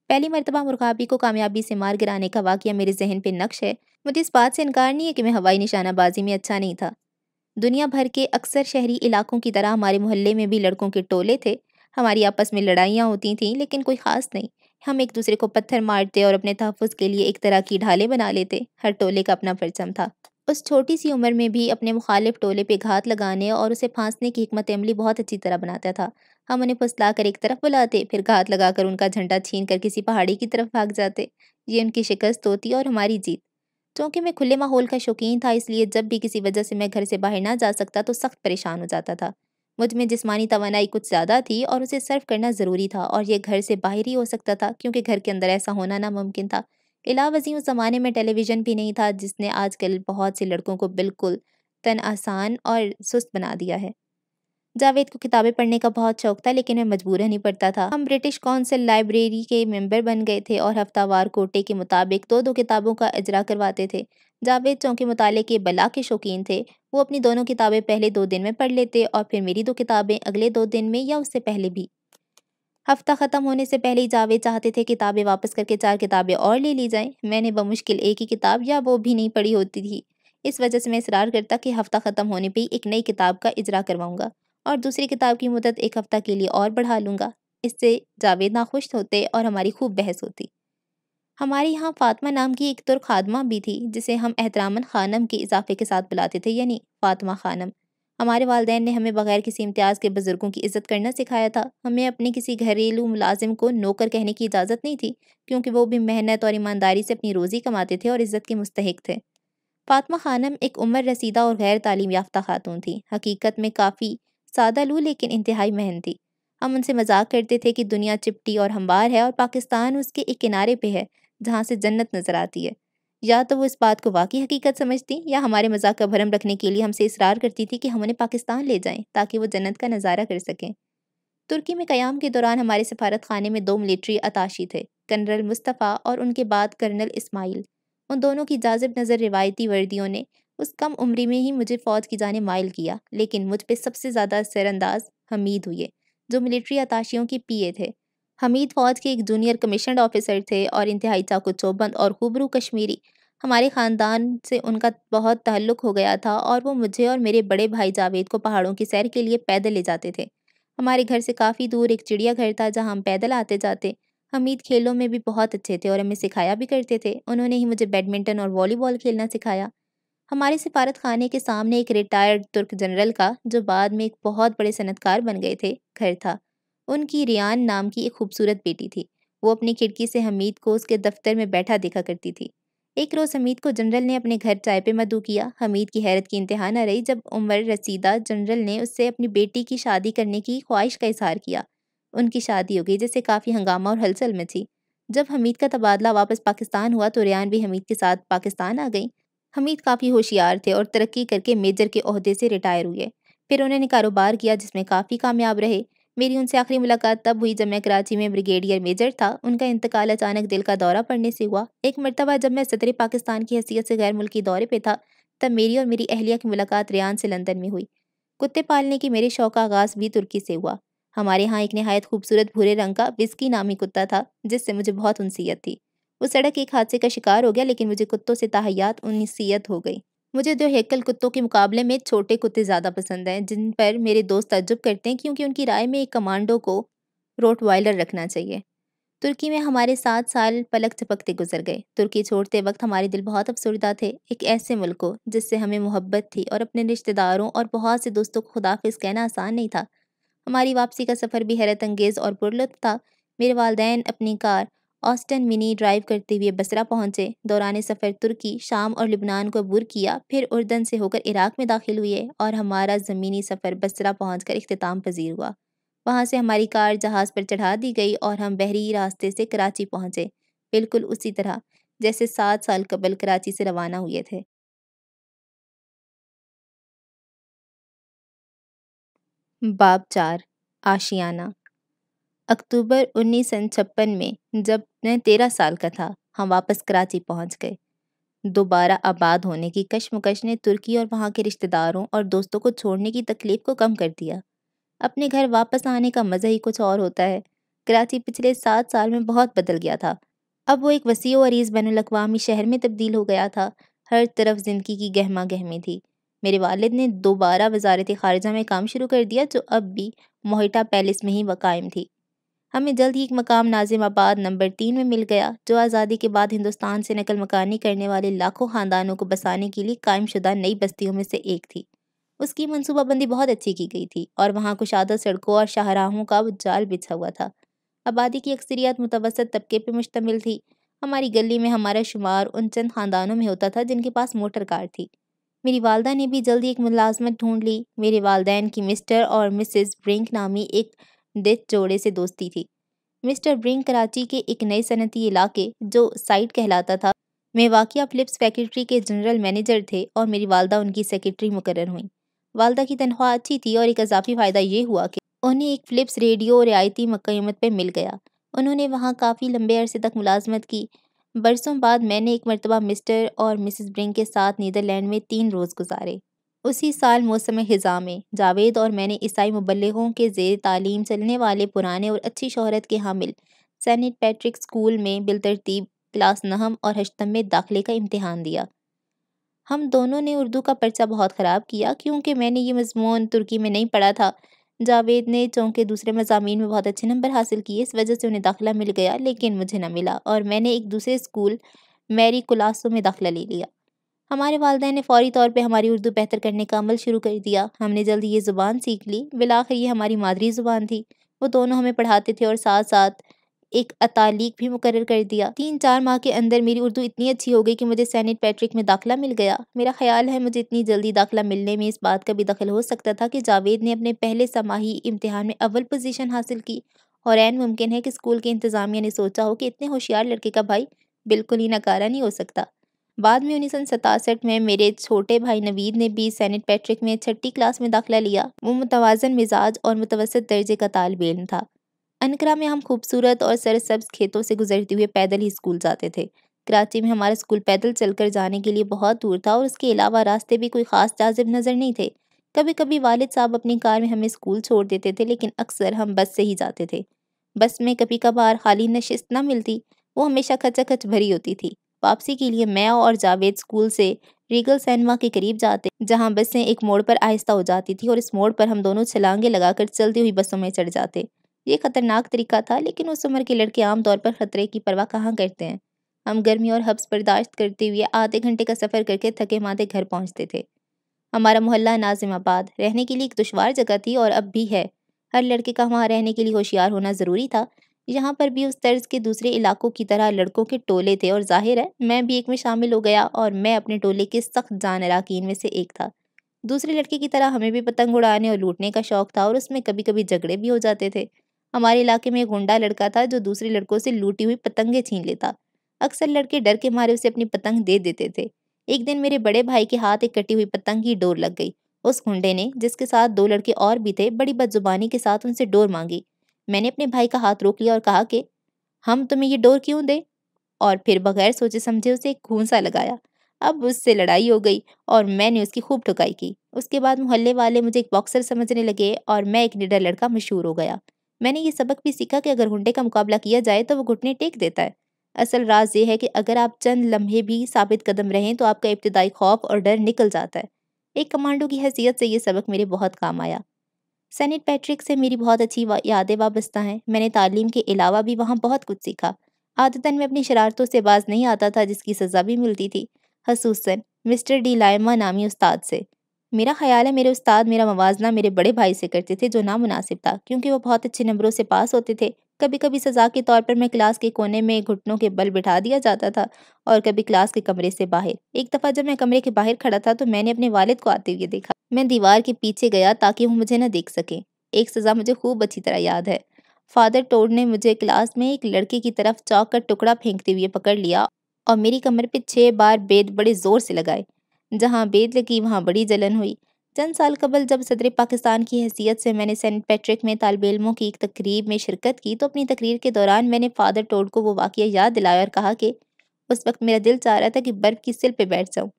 پہلی مرتبہ مرغابی کو کامیابی سے مار گرانے کا واقعہ میرے ذہن پہ نقش ہے۔ مجھے اس بات سے انکار نہیں ہے کہ میں ہوائی نشانہ بازی میں اچھا نہیں تھا۔ دنیا بھر کے اکثر شہری علاقوں کی طرح ہمارے محلے میں بھی لڑکوں کے ٹولے تھے۔ ہماری آپس میں لڑائیاں ہوتی تھیں لیکن کوئی خاص نہیں۔ ہم ایک دوسرے کو پتھر مارتے اور اپنے تحفظ کے لیے ایک طرح کی ڈھالیں بنا لیتے۔ ہر ٹولے کا اپنا پرچم تھا۔ اس چھوٹی سی عمر میں بھی اپنے مخالف ٹولے پہ گھات لگانے اور اسے پھانسنے کی حکمت عملی بہت اچھی طرح بناتا تھا۔ ہم انہیں پھسلا کر ایک طرف بلاتے، پھر گھات لگا کر ان کا جھنڈا چھین کر کسی پہاڑی کی طرف بھاگ جاتے۔ یہ ان کی شکست ہوتی اور ہماری جیت۔ چونکہ میں کھلے ماحول کا شوقین تھا، اس لیے جب بھی کسی وجہ سے میں گھر سے باہر نہ جا سکتا تو سخت پریشان ہو جاتا تھا۔ مجھ میں جسمانی توانائی کچھ زیادہ تھی اور اسے صرف کرنا ضروری تھا، اور یہ گھر سے باہر ہی ہو سکتا تھا کیونکہ گھر کے اندر ایسا ہونا ناممکن تھا۔ علاوہ ازیں اس زمانے میں ٹیلی ویژن بھی نہیں تھا، جس نے آج کل بہت سے لڑکوں کو بالکل تن آسان اور سست بنا دیا ہے۔ جاوید کو کتابیں پڑھنے کا بہت شوق تھا لیکن میں مجبوراً ہی پڑھتا تھا۔ ہم برٹش کونسل لائبریری کے ممبر بن گئے تھے اور ہفتہ وار کوٹے کے مطابق دو کتابوں کا اجرا کرواتے تھے۔ جاوید چونکہ مطالعے کے بلا کے شوقین تھے، وہ اپنی دونوں کتابیں پہلے 2 دن میں پڑھ لیتے اور پھر میری 2 کتابیں اگلے 2 دن میں یا اس سے پہلے بھی۔ ہفتہ ختم ہونے سے پہلے ہی جاوید چاہتے تھے کتابیں واپس کر کے 4 کتابیں اور لے لی جائیں۔ میں نے بمشکل ایک ہی کتاب یا وہ بھی نہیں پڑھی ہوتی تھی۔ اس وجہ سے میں اصرار کرتا کہ ہفتہ ختم ہونے پہ ہی ایک نئی کتاب کا اجرا کرواؤں گا اور دوسری کتاب کی مدت 1 ہفتہ کے لیے اور بڑھا لوں گا۔ اس سے جاوید ناخوش ہوتے اور ہماری خوب بحث ہوتی۔ ہمارے یہاں فاطمہ نام کی ایک ترک خادمہ بھی تھی جسے ہم احتراماً خانم کے اضافے کے ساتھ بلاتے تھے، یعنی فاطمہ خانم۔ ہمارے والدین نے ہمیں بغیر کسی امتیاز کے بزرگوں کی عزت کرنا سکھایا تھا۔ ہمیں اپنے کسی گھریلو ملازم کو نوکر کہنے کی اجازت نہیں تھی کیونکہ وہ بھی محنت اور ایمانداری سے اپنی روزی کماتے تھے اور عزت کے مستحق تھے۔ فاطمہ خانم ایک عمر رسیدہ اور غیر تعلیم یافتہ خاتون تھی، حقیقت میں کافی سادہ لو لیکن انتہائی محنتی تھی۔ ہم ان سے مذاق کرتے تھے کہ دنیا چپٹی اور ہموار ہے اور پاکستان اس کے ایک کنارے پہ ہے جہاں سے جنت نظر آتی ہے۔ یا تو وہ اس بات کو واقعی حقیقت سمجھتی یا ہمارے مذاق کا بھرم رکھنے کے لیے ہم سے اصرار کرتی تھی کہ ہم انہیں پاکستان لے جائیں تاکہ وہ جنت کا نظارہ کر سکیں۔ ترکی میں قیام کے دوران ہمارے سفارت خانے میں 2 ملٹری اتاشی تھے، کرنل مصطفیٰ اور ان کے بعد کرنل اسماعیل۔ ان دونوں کی جاذب نظر روایتی وردیوں نے اس کم عمری میں ہی مجھے فوج کی جانب مائل کیا، لیکن مجھ پہ سب سے زیادہ اثر انداز حمید ہوئے جو ملٹری اتاشیوں کے پی اے تھے۔ حمید فوج کے ایک جونیئر کمیشنڈ آفیسر تھے اور انتہائی چاق و چوبند اور خوبرو کشمیری۔ ہمارے خاندان سے ان کا بہت تعلق ہو گیا تھا اور وہ مجھے اور میرے بڑے بھائی جاوید کو پہاڑوں کی سیر کے لیے پیدل لے جاتے تھے۔ ہمارے گھر سے کافی دور ایک چڑیا گھر تھا جہاں ہم پیدل آتے جاتے۔ حمید کھیلوں میں بھی بہت اچھے تھے اور ہمیں سکھایا بھی کرتے تھے۔ انہوں نے ہی مجھے بیڈمنٹن اور والی بال کھیلنا سکھایا۔ ہمارے سفارت خانے کے سامنے ایک ریٹائرڈ ترک جنرل کا، جو بعد میں ایک بہت بڑے صنعت کار بن گئے تھے، گھر تھا۔ ان کی ریان نام کی ایک خوبصورت بیٹی تھی۔ وہ اپنی کھڑکی سے حمید کو اس کے دفتر میں بیٹھا دیکھا کرتی تھی۔ ایک روز حمید کو جنرل نے اپنے گھر چائے پہ مدعو کیا۔ حمید کی حیرت کی انتہا نہ رہی جب عمر رسیدہ جنرل نے اس سے اپنی بیٹی کی شادی کرنے کی خواہش کا اظہار کیا۔ ان کی شادی ہو گئی جس سے کافی ہنگامہ اور ہلچل مچی۔ جب حمید کا تبادلہ واپس پاکستان ہوا تو ریان بھی حمید کے ساتھ پاکستان آ گئی۔ حمید کافی ہوشیار تھے اور ترقی کر کے میجر کے عہدے سے ریٹائر ہوئے۔ پھر انہوں نے کاروبار کیا جس میں کافی کامیاب رہے۔ میری ان سے آخری ملاقات تب ہوئی جب میں کراچی میں بریگیڈیئر میجر تھا۔ ان کا انتقال اچانک دل کا دورہ پڑنے سے ہوا۔ ایک مرتبہ جب میں صدر پاکستان کی حیثیت سے غیر ملکی دورے پہ تھا تب میری اور میری اہلیہ کی ملاقات ریان سے لندن میں ہوئی۔ کتے پالنے کی میرے شوق کا آغاز بھی ترکی سے ہوا۔ ہمارے ہاں ایک نہایت خوبصورت بھورے رنگ کا وسکی نامی کتا تھا جس سے مجھے بہت انسیت تھی۔ وہ سڑک ایک حادثے کا شکار ہو گیا لیکن مجھے کتوں سے تاحیات انسیت ہو گئی۔ مجھے 2 ہیکل کتوں کے مقابلے میں چھوٹے کتے زیادہ پسند ہیں، جن پر میرے دوست تعجب کرتے ہیں کیونکہ ان کی رائے میں ایک کمانڈو کو روٹ وائلر رکھنا چاہیے۔ ترکی میں ہمارے 7 سال پلک چپکتے گزر گئے۔ ترکی چھوڑتے وقت ہمارے دل بہت افسردہ تھے۔ ایک ایسے ملک کو جس سے ہمیں محبت تھی اور اپنے رشتہ داروں اور بہت سے دوستوں کو خداحافظ کہنا آسان نہیں تھا۔ ہماری واپسی کا سفر بھی حیرت انگیز اور پرلطف تھا۔ میرے والدین اپنی کار آسٹن منی ڈرائیو کرتے ہوئے بصرہ پہنچے۔ دوران سفر ترکی، شام اور لبنان کو عبور کیا، پھر اردن سے ہو کر عراق میں داخل ہوئے اور ہمارا زمینی سفر بصرہ پہنچ کر اختتام پذیر ہوا۔ وہاں سے ہماری کار جہاز پر چڑھا دی گئی اور ہم بحری راستے سے کراچی پہنچے، بالکل اسی طرح جیسے 7 سال قبل کراچی سے روانہ ہوئے تھے۔ باب 4 آشیانہ۔ اکتوبر 1956 میں جب میں 13 سال کا تھا ہم واپس کراچی پہنچ گئے۔ دوبارہ آباد ہونے کی کشمکش نے ترکی اور وہاں کے رشتہ داروں اور دوستوں کو چھوڑنے کی تکلیف کو کم کر دیا۔ اپنے گھر واپس آنے کا مزہ ہی کچھ اور ہوتا ہے۔ کراچی پچھلے 7 سال میں بہت بدل گیا تھا۔ اب وہ ایک وسیع و عریض بین الاقوامی شہر میں تبدیل ہو گیا تھا۔ ہر طرف زندگی کی گہما گہمی تھی۔ میرے والد نے دوبارہ وزارت خارجہ میں کام شروع کر دیا، جو اب بھی موہٹا پیلس میں ہی قائم تھی۔ ہمیں جلد ہی ایک مقام ناظم آباد نمبر 3 میں مل گیا، جو آزادی کے بعد ہندوستان سے نقل مکانی کرنے والے لاکھوں خاندانوں کو بسانے کے لیے قائم شدہ نئی بستیوں میں سے ایک تھی۔ اس کی منصوبہ بندی بہت اچھی کی گئی تھی اور وہاں کشادہ سڑکوں اور شاہراہوں کا جال بچھا ہوا تھا۔ آبادی کی اکثریت متوسط طبقے پہ مشتمل تھی۔ ہماری گلی میں ہمارا شمار ان چند خاندانوں میں ہوتا تھا جن کے پاس موٹر کار تھی۔ میری والدہ نے بھی جلدی ایک ملازمت ڈھونڈ لی۔ میرے والدین کی مسٹر اور مسز برنک نامی ایک ڈچ جوڑے سے دوستی تھی۔ مسٹر برنک کراچی کے ایک نئے صنعتی علاقے جو سائٹ کہلاتا تھا میں واقع فلپس فیکٹری کے جنرل مینیجر تھے اور میری والدہ ان کی سیکرٹری مقرر ہوئیں۔ والدہ کی تنخواہ اچھی تھی اور ایک اضافی فائدہ یہ ہوا کہ انہیں ایک فلپس ریڈیو رعایتی قیمت پہ مل گیا۔ انہوں نے وہاں کافی لمبے عرصے تک ملازمت کی۔ برسوں بعد میں نے ایک مرتبہ مسٹر اور مسز برنک کے ساتھ نیدرلینڈ میں 3 روز گزارے۔ اسی سال موسم خزاں میں جاوید اور میں نے عیسائی مبلغوں کے زیر تعلیم چلنے والے پرانے اور اچھی شہرت کے حامل سینٹ پیٹرک اسکول میں بالترتیب کلاس 9 اور 8 میں داخلے کا امتحان دیا۔ ہم دونوں نے اردو کا پرچہ بہت خراب کیا کیونکہ میں نے یہ مضمون ترکی میں نہیں پڑھا تھا۔ جاوید نے چونکہ دوسرے مضامین میں بہت اچھے نمبر حاصل کیے، اس وجہ سے انہیں داخلہ مل گیا، لیکن مجھے نہ ملا اور میں نے ایک دوسرے اسکول میری کلاسو میں داخلہ لے لیا۔ ہمارے والدین نے فوری طور پہ ہماری اردو بہتر کرنے کا عمل شروع کر دیا۔ ہم نے جلدی یہ زبان سیکھ لی۔ بالآخر یہ ہماری مادری زبان تھی۔ وہ دونوں ہمیں پڑھاتے تھے اور ساتھ ساتھ ایک اتالیق بھی مقرر کر دیا۔ 3-4 ماہ کے اندر میری اردو اتنی اچھی ہو گئی کہ مجھے سینٹ پیٹرک میں داخلہ مل گیا۔ میرا خیال ہے مجھے اتنی جلدی داخلہ ملنے میں اس بات کا بھی دخل ہو سکتا تھا کہ جاوید نے اپنے پہلے سماحی امتحان میں اول پوزیشن حاصل کی، اور عین ممکن ہے کہ اسکول کے انتظامیہ نے سوچا ہو کہ اتنے ہوشیار لڑکے کا بھائی بالکل ہی ناکارہ نہیں ہو سکتا۔ بعد میں 1967 میں میرے چھوٹے بھائی نوید نے بھی سینٹ پیٹرک میں 6ٹھی کلاس میں داخلہ لیا۔ وہ متوازن مزاج اور متوسط درجے کا طالب علم تھا۔ انقرہ میں ہم خوبصورت اور سرسبز کھیتوں سے گزرتے ہوئے پیدل ہی اسکول جاتے تھے۔ کراچی میں ہمارا اسکول پیدل چل کر جانے کے لیے بہت دور تھا اور اس کے علاوہ راستے بھی کوئی خاص جاذب نظر نہیں تھے۔ کبھی کبھی والد صاحب اپنی کار میں ہمیں اسکول چھوڑ دیتے تھے، لیکن اکثر ہم بس سے ہی جاتے تھے۔ بس میں کبھی کبھار خالی نشست نہ ملتی، وہ ہمیشہ کھچا کھچ بھری ہوتی تھی۔ واپسی کے لیے میں اور جاوید اسکول سے ریگل سینما کے قریب جاتے، جہاں بسیں ایک موڑ پر آہستہ ہو جاتی تھی اور اس موڑ پر ہم دونوں چھلانگیں لگا کر چلتی ہوئی بسوں میں چڑھ جاتے۔ یہ خطرناک طریقہ تھا، لیکن اس عمر کے لڑکے عام طور پر خطرے کی پرواہ کہاں کرتے ہیں۔ ہم گرمی اور حبس برداشت کرتے ہوئے آدھے گھنٹے کا سفر کر کے تھکے ماندے گھر پہنچتے تھے۔ ہمارا محلہ ناظم آباد رہنے کے لیے ایک دشوار جگہ تھی اور اب بھی ہے۔ ہر لڑکے کا وہاں رہنے کے لیے ہوشیار ہونا ضروری تھا۔ یہاں پر بھی اس طرز کے دوسرے علاقوں کی طرح لڑکوں کے ٹولے تھے اور ظاہر ہے میں بھی ایک میں شامل ہو گیا، اور میں اپنے ٹولے کے سخت جان اراکین میں سے ایک تھا۔ دوسرے لڑکے کی طرح ہمیں بھی پتنگ اڑانے اور لوٹنے کا شوق تھا، اور اس میں کبھی کبھی جھگڑے بھی ہو جاتے تھے۔ ہمارے علاقے میں ایک گنڈا لڑکا تھا جو دوسرے لڑکوں سے لوٹی ہوئی پتنگیں چھین لیتا۔ اکثر لڑکے ڈر کے مارے اسے اپنی پتنگ دے دیتے تھے۔ ایک دن میرے بڑے بھائی کے ہاتھ ایک کٹی ہوئی پتنگ کی ڈور لگ گئی۔ اس گنڈے نے، جس کے ساتھ 2 لڑکے اور بھی تھے، بڑی بدزبانی کے ساتھ ان سے ڈور مانگی۔ میں نے اپنے بھائی کا ہاتھ روک لیا اور کہا کہ ہم تمہیں یہ ڈور کیوں دیں، اور پھر بغیر سوچے سمجھے اسے ایک گھونسا لگایا۔ اب اس سے لڑائی ہو گئی اور میں نے اس کی خوب ٹھکائی کی۔ اس کے بعد محلے والے مجھے ایک باکسر سمجھنے لگے اور میں ایک نڈر لڑکا مشہور ہو گیا۔ میں نے یہ سبق بھی سیکھا کہ اگر گنڈے کا مقابلہ کیا جائے تو وہ گھٹنے ٹیک دیتا ہے۔ اصل راز یہ ہے کہ اگر آپ چند لمحے بھی ثابت قدم رہیں تو آپ کا ابتدائی خوف اور ڈر نکل جاتا ہے۔ ایک کمانڈو کی حیثیت سے یہ سبق میرے بہت کام آیا۔ سینٹ پیٹرک سے میری بہت اچھی یادیں وابستہ ہیں۔ میں نے تعلیم کے علاوہ بھی وہاں بہت کچھ سیکھا۔ عادتاً میں اپنی شرارتوں سے باز نہیں آتا تھا، جس کی سزا بھی ملتی تھی، خصوصاً مسٹر ڈی لائما نامی استاد سے۔ میرا خیال ہے میرے استاد میرا موازنہ میرے بڑے بھائی سے کرتے تھے، جو نامناسب تھا کیونکہ وہ بہت اچھے نمبروں سے پاس ہوتے تھے۔ کبھی کبھی سزا کے طور پر میں کلاس کے کونے میں گھٹنوں کے بل بٹھا دیا جاتا تھا، اور کبھی کلاس کے کمرے سے باہر۔ ایک دفعہ جب میں کمرے کے باہر کھڑا تھا تو میں نے اپنے والد کو آتے ہوئے دیکھا۔ میں دیوار کے پیچھے گیا تاکہ وہ مجھے نہ دیکھ سکیں۔ ایک سزا مجھے خوب اچھی طرح یاد ہے۔ فادر ٹوڈ نے مجھے کلاس میں ایک لڑکے کی طرف چاک کا ٹکڑا پھینکتے ہوئے پکڑ لیا اور میری کمر پہ 6 بار بید بڑے زور سے لگائے۔ جہاں بید لگی وہاں بڑی جلن ہوئی۔ چند سال قبل جب صدر پاکستان کی حیثیت سے میں نے سینٹ پیٹرک میں طالب علموں کی ایک تقریب میں شرکت کی تو اپنی تقریر کے دوران میں نے فادر ٹوڈ کو وہ واقعہ یاد دلایا اور کہا کہ اس وقت میرا دل چاہ رہا تھا کہ برف کی سل پہ بیٹھ جاؤں۔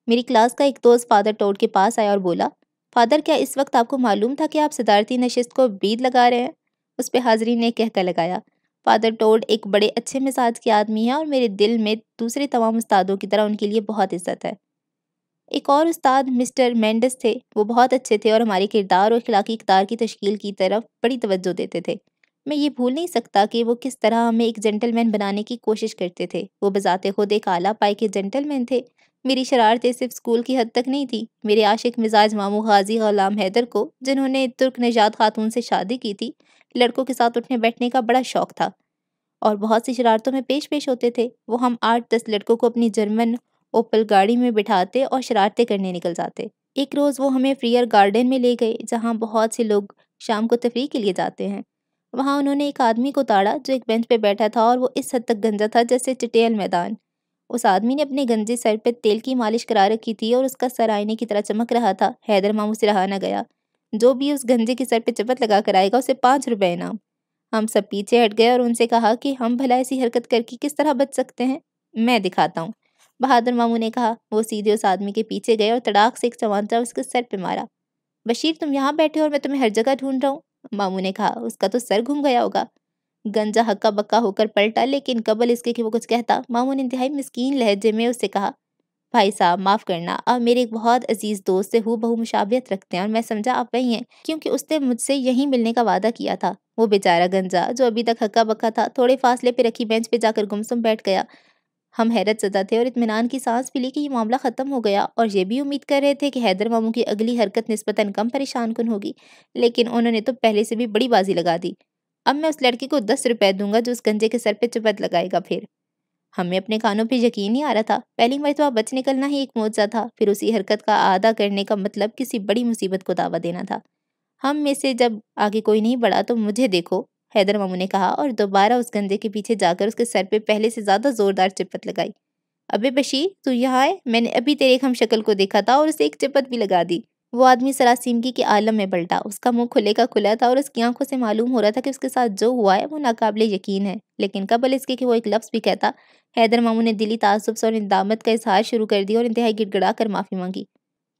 میری کلاس کا ایک دوست فادر ٹوڈ کے پاس آیا اور بولا، فادر کیا اس وقت آپ کو معلوم تھا کہ آپ صدارتی نشست کو بید لگا رہے ہیں؟ اس پہ حاضرین نے کہہ کر لگایا۔ فادر ٹوڈ ایک بڑے اچھے مزاج کے آدمی ہیں اور میرے دل میں دوسرے تمام استادوں کی طرح ان کے لیے بہت عزت ہے۔ ایک اور استاد مسٹر مینڈس تھے، وہ بہت اچھے تھے اور ہمارے کردار اور اخلاقی اقدار کی تشکیل کی طرف بڑی توجہ دیتے تھے۔ میں یہ بھول نہیں سکتا کہ وہ کس طرح ہمیں ایک جینٹل مین بنانے کی کوشش کرتے تھے۔ وہ بذات خود ایک اعلیٰ پائے کے جینٹل مین تھے۔ میری شرارتیں صرف اسکول کی حد تک نہیں تھیں۔ میرے عاشق مزاج ماموں غازی غلام حیدر کو، جنہوں نے ترک نژاد خاتون سے شادی کی تھی، لڑکوں کے ساتھ اٹھنے بیٹھنے کا بڑا شوق تھا اور بہت سی شرارتوں میں پیش ہوتے تھے۔ وہ ہم 8-10 لڑکوں کو اپنی جرمن اوپل گاڑی میں بٹھاتے اور شرارتیں کرنے نکل جاتے۔ ایک روز وہ ہمیں فریئر گارڈن میں لے گئے، جہاں بہت سے لوگ شام کو تفریح کے لیے جاتے ہیں۔ وہاں انہوں نے ایک آدمی کو تاڑا جو ایک بینچ پہ بیٹھا تھا اور وہ اس حد تک گنجا تھا جیسے چٹیل میدان۔ اس آدمی نے اپنے گنجے سر پہ تیل کی مالش کرا رکھی تھی اور اس کا سر آئینے کی طرح چمک رہا تھا۔ حیدر ماموں سے رہا نہ گیا۔ جو بھی اس گنجے کے سر پہ چپت لگا کر آئے گا اسے 5 روپے انعام۔ ہم سب پیچھے ہٹ گئے اور ان سے کہا کہ ہم بھلا ایسی حرکت کر کے کس طرح بچ سکتے ہیں؟ میں دکھاتا ہوں، بہادر ماموں نے کہا۔ وہ سیدھے اس آدمی کے پیچھے گئے اور تڑاک سے ایک چمانچہ اس کے سر پہ مارا۔ بشیر، تم یہاں بیٹھے اور میں تمہیں ہر جگہ ڈھونڈ رہا ہوں، ماموں نے کہا۔ اس کا تو سر گھوم گیا ہوگا۔ گنجا ہکا بکا ہو کر پلٹا، لیکن قبل اس کے کہ وہ کچھ کہتا، ماموں نے انتہائی مسکین لہجے میں اس سے کہا، بھائی صاحب معاف کرنا، آپ میرے ایک بہت عزیز دوست سے ہو بہو مشابہت رکھتے ہیں اور میں سمجھا آپ وہی ہیں، کیونکہ اس نے مجھ سے یہیں ملنے کا وعدہ کیا تھا۔ وہ بیچارہ گنجا جو ابھی تک ہکا بکا تھا، تھوڑے فاصلے پہ رکھی بینچ پہ جا کر گمسم بیٹھ گیا۔ ہم حیرت زدہ تھے اور اطمینان کی سانس بھی لی کہ یہ معاملہ ختم ہو گیا، اور یہ بھی امید کر رہے تھے کہ حیدر ماموں کی اگلی حرکت نسبتاً کم پریشان کن ہوگی، لیکن انہوں نے تو پہلے سے بھی بڑی بازی لگا دی۔ اب میں اس لڑکے کو 10 روپے دوں گا جو اس گنجے کے سر پہ چپت لگائے گا۔ پھر ہمیں اپنے کانوں پہ یقین نہیں آ رہا تھا۔ پہلی مرتبہ بچ نکلنا ہی ایک معجزہ تھا، پھر اسی حرکت کا اعادہ کرنے کا مطلب کسی بڑی مصیبت کو دعویٰ دینا تھا۔ ہم میں سے جب آگے کوئی نہیں بڑھا تو مجھے دیکھو، حیدر ماموں نے کہا، اور دوبارہ اس گنجے کے پیچھے جا کر اس کے سر پہ پہلے سے زیادہ زوردار چپت لگائی۔ ابے بشیر، تو یہاں ہے؟ میں نے ابھی تیرے ایک ہم شکل کو دیکھا تھا اور اسے ایک چپت بھی لگا دی۔ وہ آدمی سراسیمگی کے عالم میں پلٹا۔ اس کا منہ کھلے کا کھلا تھا اور اس کی آنکھوں سے معلوم ہو رہا تھا کہ اس کے ساتھ جو ہوا ہے وہ ناقابل یقین ہے، لیکن قبل اس کے کہ وہ ایک لفظ بھی کہتا، حیدر ماموں نے دلی تعصب سے اور ندامت کا اظہار شروع کر دیا اور انتہائی گڑ گڑا کر معافی مانگی۔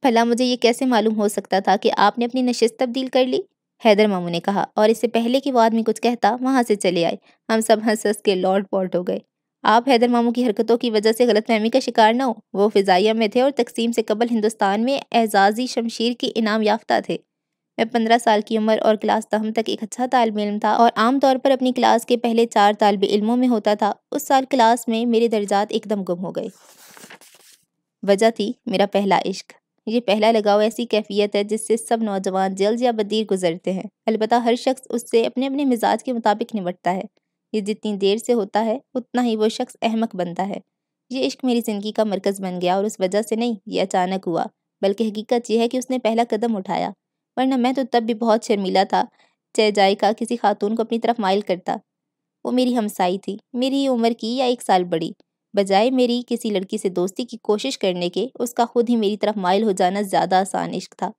بھلا مجھے یہ کیسے معلوم ہو سکتا تھا کہ آپ نے اپنی نشست تبدیل کر لی؟ حیدر ماموں نے کہا، اور اس سے پہلے کہ وہ آدمی کچھ کہتا وہاں سے چلے آئے۔ ہم سب ہنس ہنس کے لوٹ پوٹ ہو گئے۔ آپ حیدر ماموں کی حرکتوں کی وجہ سے غلط فہمی کا شکار نہ ہو۔ وہ فضائیہ میں تھے اور تقسیم سے قبل ہندوستان میں اعزازی شمشیر کے انعام یافتہ تھے۔ میں 15 سال کی عمر اور کلاس دہم تک ایک اچھا طالب علم تھا اور عام طور پر اپنی کلاس کے پہلے 4 طالب علموں میں ہوتا تھا۔ اس سال کلاس میں میرے درجات ایک دم گم ہو گئے۔ وجہ تھی میرا پہلا عشق۔ یہ پہلا لگاؤ ایسی کیفیت ہے جس سے سب نوجوان جلد یا بدیر گزرتے ہیں، البتہ ہر شخص اس سے اپنے اپنے مزاج کے مطابق نمٹتا ہے۔ یہ جتنی دیر سے ہوتا ہے اتنا ہی وہ شخص احمق بنتا ہے۔ یہ عشق میری زندگی کا مرکز بن گیا، اور اس وجہ سے نہیں یہ اچانک ہوا، بلکہ حقیقت یہ ہے کہ اس نے پہلا قدم اٹھایا، ورنہ میں تو تب بھی بہت شرمیلا تھا چہ جائے کا کسی خاتون کو اپنی طرف مائل کرتا۔ وہ میری ہمسائی تھی، میری ہی عمر کی یا 1 سال بڑی۔ بجائے میری کسی لڑکی سے دوستی کی کوشش کرنے کے، اس کا خود ہی میری طرف مائل ہو جانا زیادہ آسان عشق تھا۔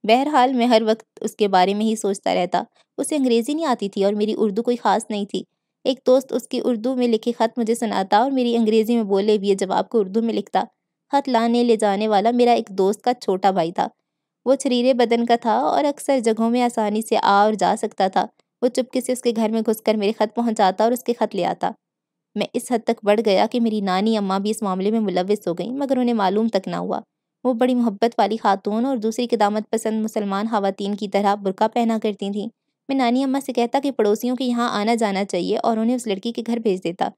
بہرحال میں ہر وقت اس کے بارے میں ہی سوچتا رہتا۔ اسے انگریزی نہیں آتی تھی اور میری اردو کوئی خاص نہیں تھی۔ ایک دوست اس کی اردو میں لکھے خط مجھے سناتا اور میری انگریزی میں بولے ہوئے جواب کو اردو میں لکھتا۔ خط لانے لے جانے والا میرا ایک دوست کا چھوٹا بھائی تھا۔ وہ چھریرے بدن کا تھا اور اکثر جگہوں میں آسانی سے آ اور جا سکتا تھا۔ وہ چپکے سے اس کے گھر میں گھس کر میرے خط پہنچاتا اور اس کے خط لے آتا۔ میں اس حد تک بڑھ گیا کہ میری نانی اماں بھی اس معاملے میں ملوث ہو گئیں، مگر انہیں معلوم تک نہ ہوا۔ وہ بڑی محبت والی خاتون اور دوسری قدامت پسند مسلمان خواتین کی طرح برقع پہنا کرتی تھیں۔ میں نانی اماں سے کہتا کہ پڑوسیوں کے یہاں آنا جانا چاہیے اور انہیں اس لڑکی کے گھر بھیج دیتا،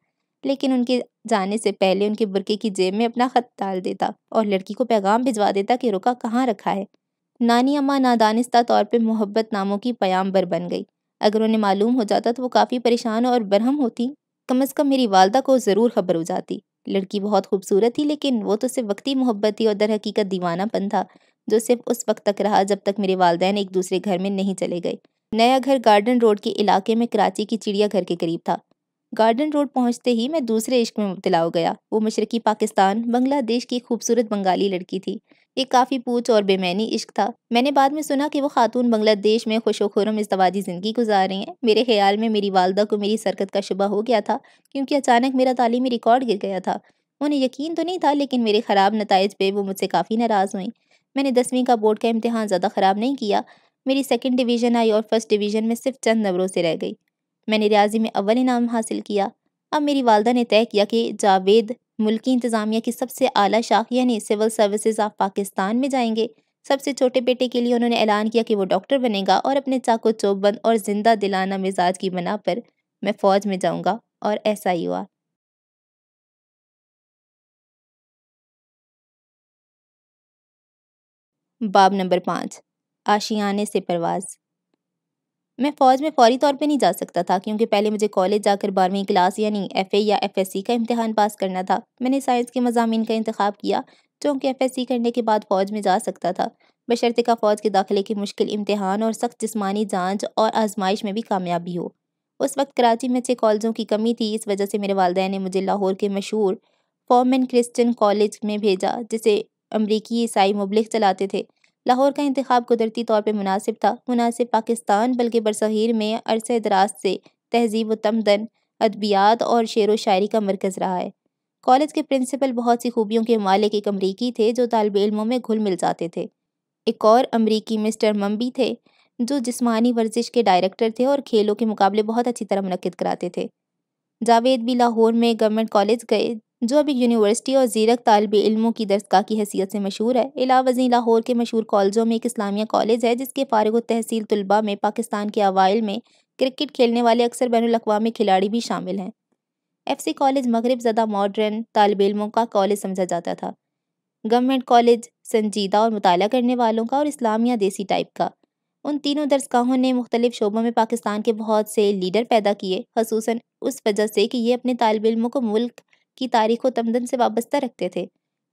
لیکن ان کے جانے سے پہلے ان کے برقعے کی جیب میں اپنا خط ڈال دیتا اور لڑکی کو پیغام بھجوا دیتا کہ رکا کہاں رکھا ہے۔ نانی اماں نادانستہ طور پہ محبت ناموں کی پیامبر بن گئی۔ اگر انہیں معلوم ہو جاتا تو وہ کافی پریشان اور برہم ہوتی۔ کم از کم میری والدہ کو ضرور خبر ہو جاتی۔ لڑکی بہت خوبصورت تھی، لیکن وہ تو صرف وقتی محبت تھی اور در حقیقت دیوانہ پن تھا، جو صرف اس وقت تک رہا جب تک میرے والدین ایک دوسرے گھر میں نہیں چلے گئے۔ نیا گھر گارڈن روڈ کے علاقے میں کراچی کی چڑیا گھر کے قریب تھا۔ گارڈن روڈ پہنچتے ہی میں دوسرے عشق میں مبتلا ہو گیا۔ وہ مشرقی پاکستان بنگلہ دیش کی ایک خوبصورت بنگالی لڑکی تھی۔ یہ کافی پوچھ اور بے معنی عشق تھا۔ میں نے بعد میں سنا کہ وہ خاتون بنگلہ دیش میں خوش و خرم ازدواجی زندگی گزار رہی ہیں۔ میرے خیال میں میری والدہ کو میری سرکت کا شبہ ہو گیا تھا، کیونکہ اچانک میرا تعلیمی ریکارڈ گر گیا تھا۔ انہیں یقین تو نہیں تھا، لیکن میرے خراب نتائج پہ وہ مجھ سے کافی ناراض ہوئیں۔ میں نے 10ویں کا بورڈ کا امتحان زیادہ خراب نہیں کیا۔ میری 2nd ڈویژن آئی اور 1st ڈویژن میں صرف چند نمبروں سے رہ گئی۔ میں نے ریاضی میں اول انعام حاصل کیا۔ اب میری والدہ نے طے کیا کہ جاوید ملکی انتظامیہ کی سب سے اعلیٰ شاخ یعنی سول سروسز آف پاکستان میں جائیں گے۔ سب سے چھوٹے بیٹے کے لیے انہوں نے اعلان کیا کہ وہ ڈاکٹر بنے گا، اور اپنے چاق و چوبند اور زندہ دلانہ مزاج کی بنا پر میں فوج میں جاؤں گا، اور ایسا ہی ہوا۔ باب نمبر 5، آشیانے سے پرواز۔ میں فوج میں فوری طور پہ نہیں جا سکتا تھا، کیونکہ پہلے مجھے کالج جا کر 12ویں کلاس یعنی ایف اے یا ایف ایس سی کا امتحان پاس کرنا تھا۔ میں نے سائنس کے مضامین کا انتخاب کیا، چونکہ ایف ایس سی کرنے کے بعد فوج میں جا سکتا تھا، بشرطیکہ فوج کے داخلے کے مشکل امتحان اور سخت جسمانی جانچ اور آزمائش میں بھی کامیابی ہو۔ اس وقت کراچی میں اچھے کالجوں کی کمی تھی، اس وجہ سے میرے والدین نے مجھے لاہور کے مشہور فورمن کرسچن کالج میں بھیجا، جسے امریکی عیسائی مبلغ چلاتے تھے۔ لاہور کا انتخاب قدرتی طور پہ مناسب تھا، مناسب پاکستان بلکہ برصغیر میں عرصہ دراز سے تہذیب و تمدن، ادبیات اور شعر و شاعری کا مرکز رہا ہے۔ کالج کے پرنسپل بہت سی خوبیوں کے مالک ایک امریکی تھے جو طالب علموں میں گھل مل جاتے تھے۔ ایک اور امریکی مسٹر ممبی تھے جو جسمانی ورزش کے ڈائریکٹر تھے اور کھیلوں کے مقابلے بہت اچھی طرح منعقد کراتے تھے۔ جاوید بھی لاہور میں گورنمنٹ کالج گئے، جو اب ایک یونیورسٹی اور زیرک طالب علموں کی درسگاہ کی حیثیت سے مشہور ہے۔ علاوہ ازیں لاہور کے مشہور کالجوں میں ایک اسلامیہ کالج ہے، جس کے فارغ التحصیل طلباء میں پاکستان کے اوائل میں کرکٹ کھیلنے والے اکثر بین الاقوامی کھلاڑی بھی شامل ہیں۔ ایف سی کالج مغرب زدہ ماڈرن طالب علموں کا کالج سمجھا جاتا تھا۔ گورنمنٹ کالج سنجیدہ اور مطالعہ کرنے والوں کا، اور اسلامیہ دیسی ٹائپ کا۔ ان تینوں درسگاہوں نے مختلف شعبوں میں پاکستان کے بہت سے لیڈر پیدا کیے، خصوصاً اس وجہ سے کہ یہ اپنے طالب علموں کو ملک کی تاریخ و تمدن سے وابستہ رکھتے تھے۔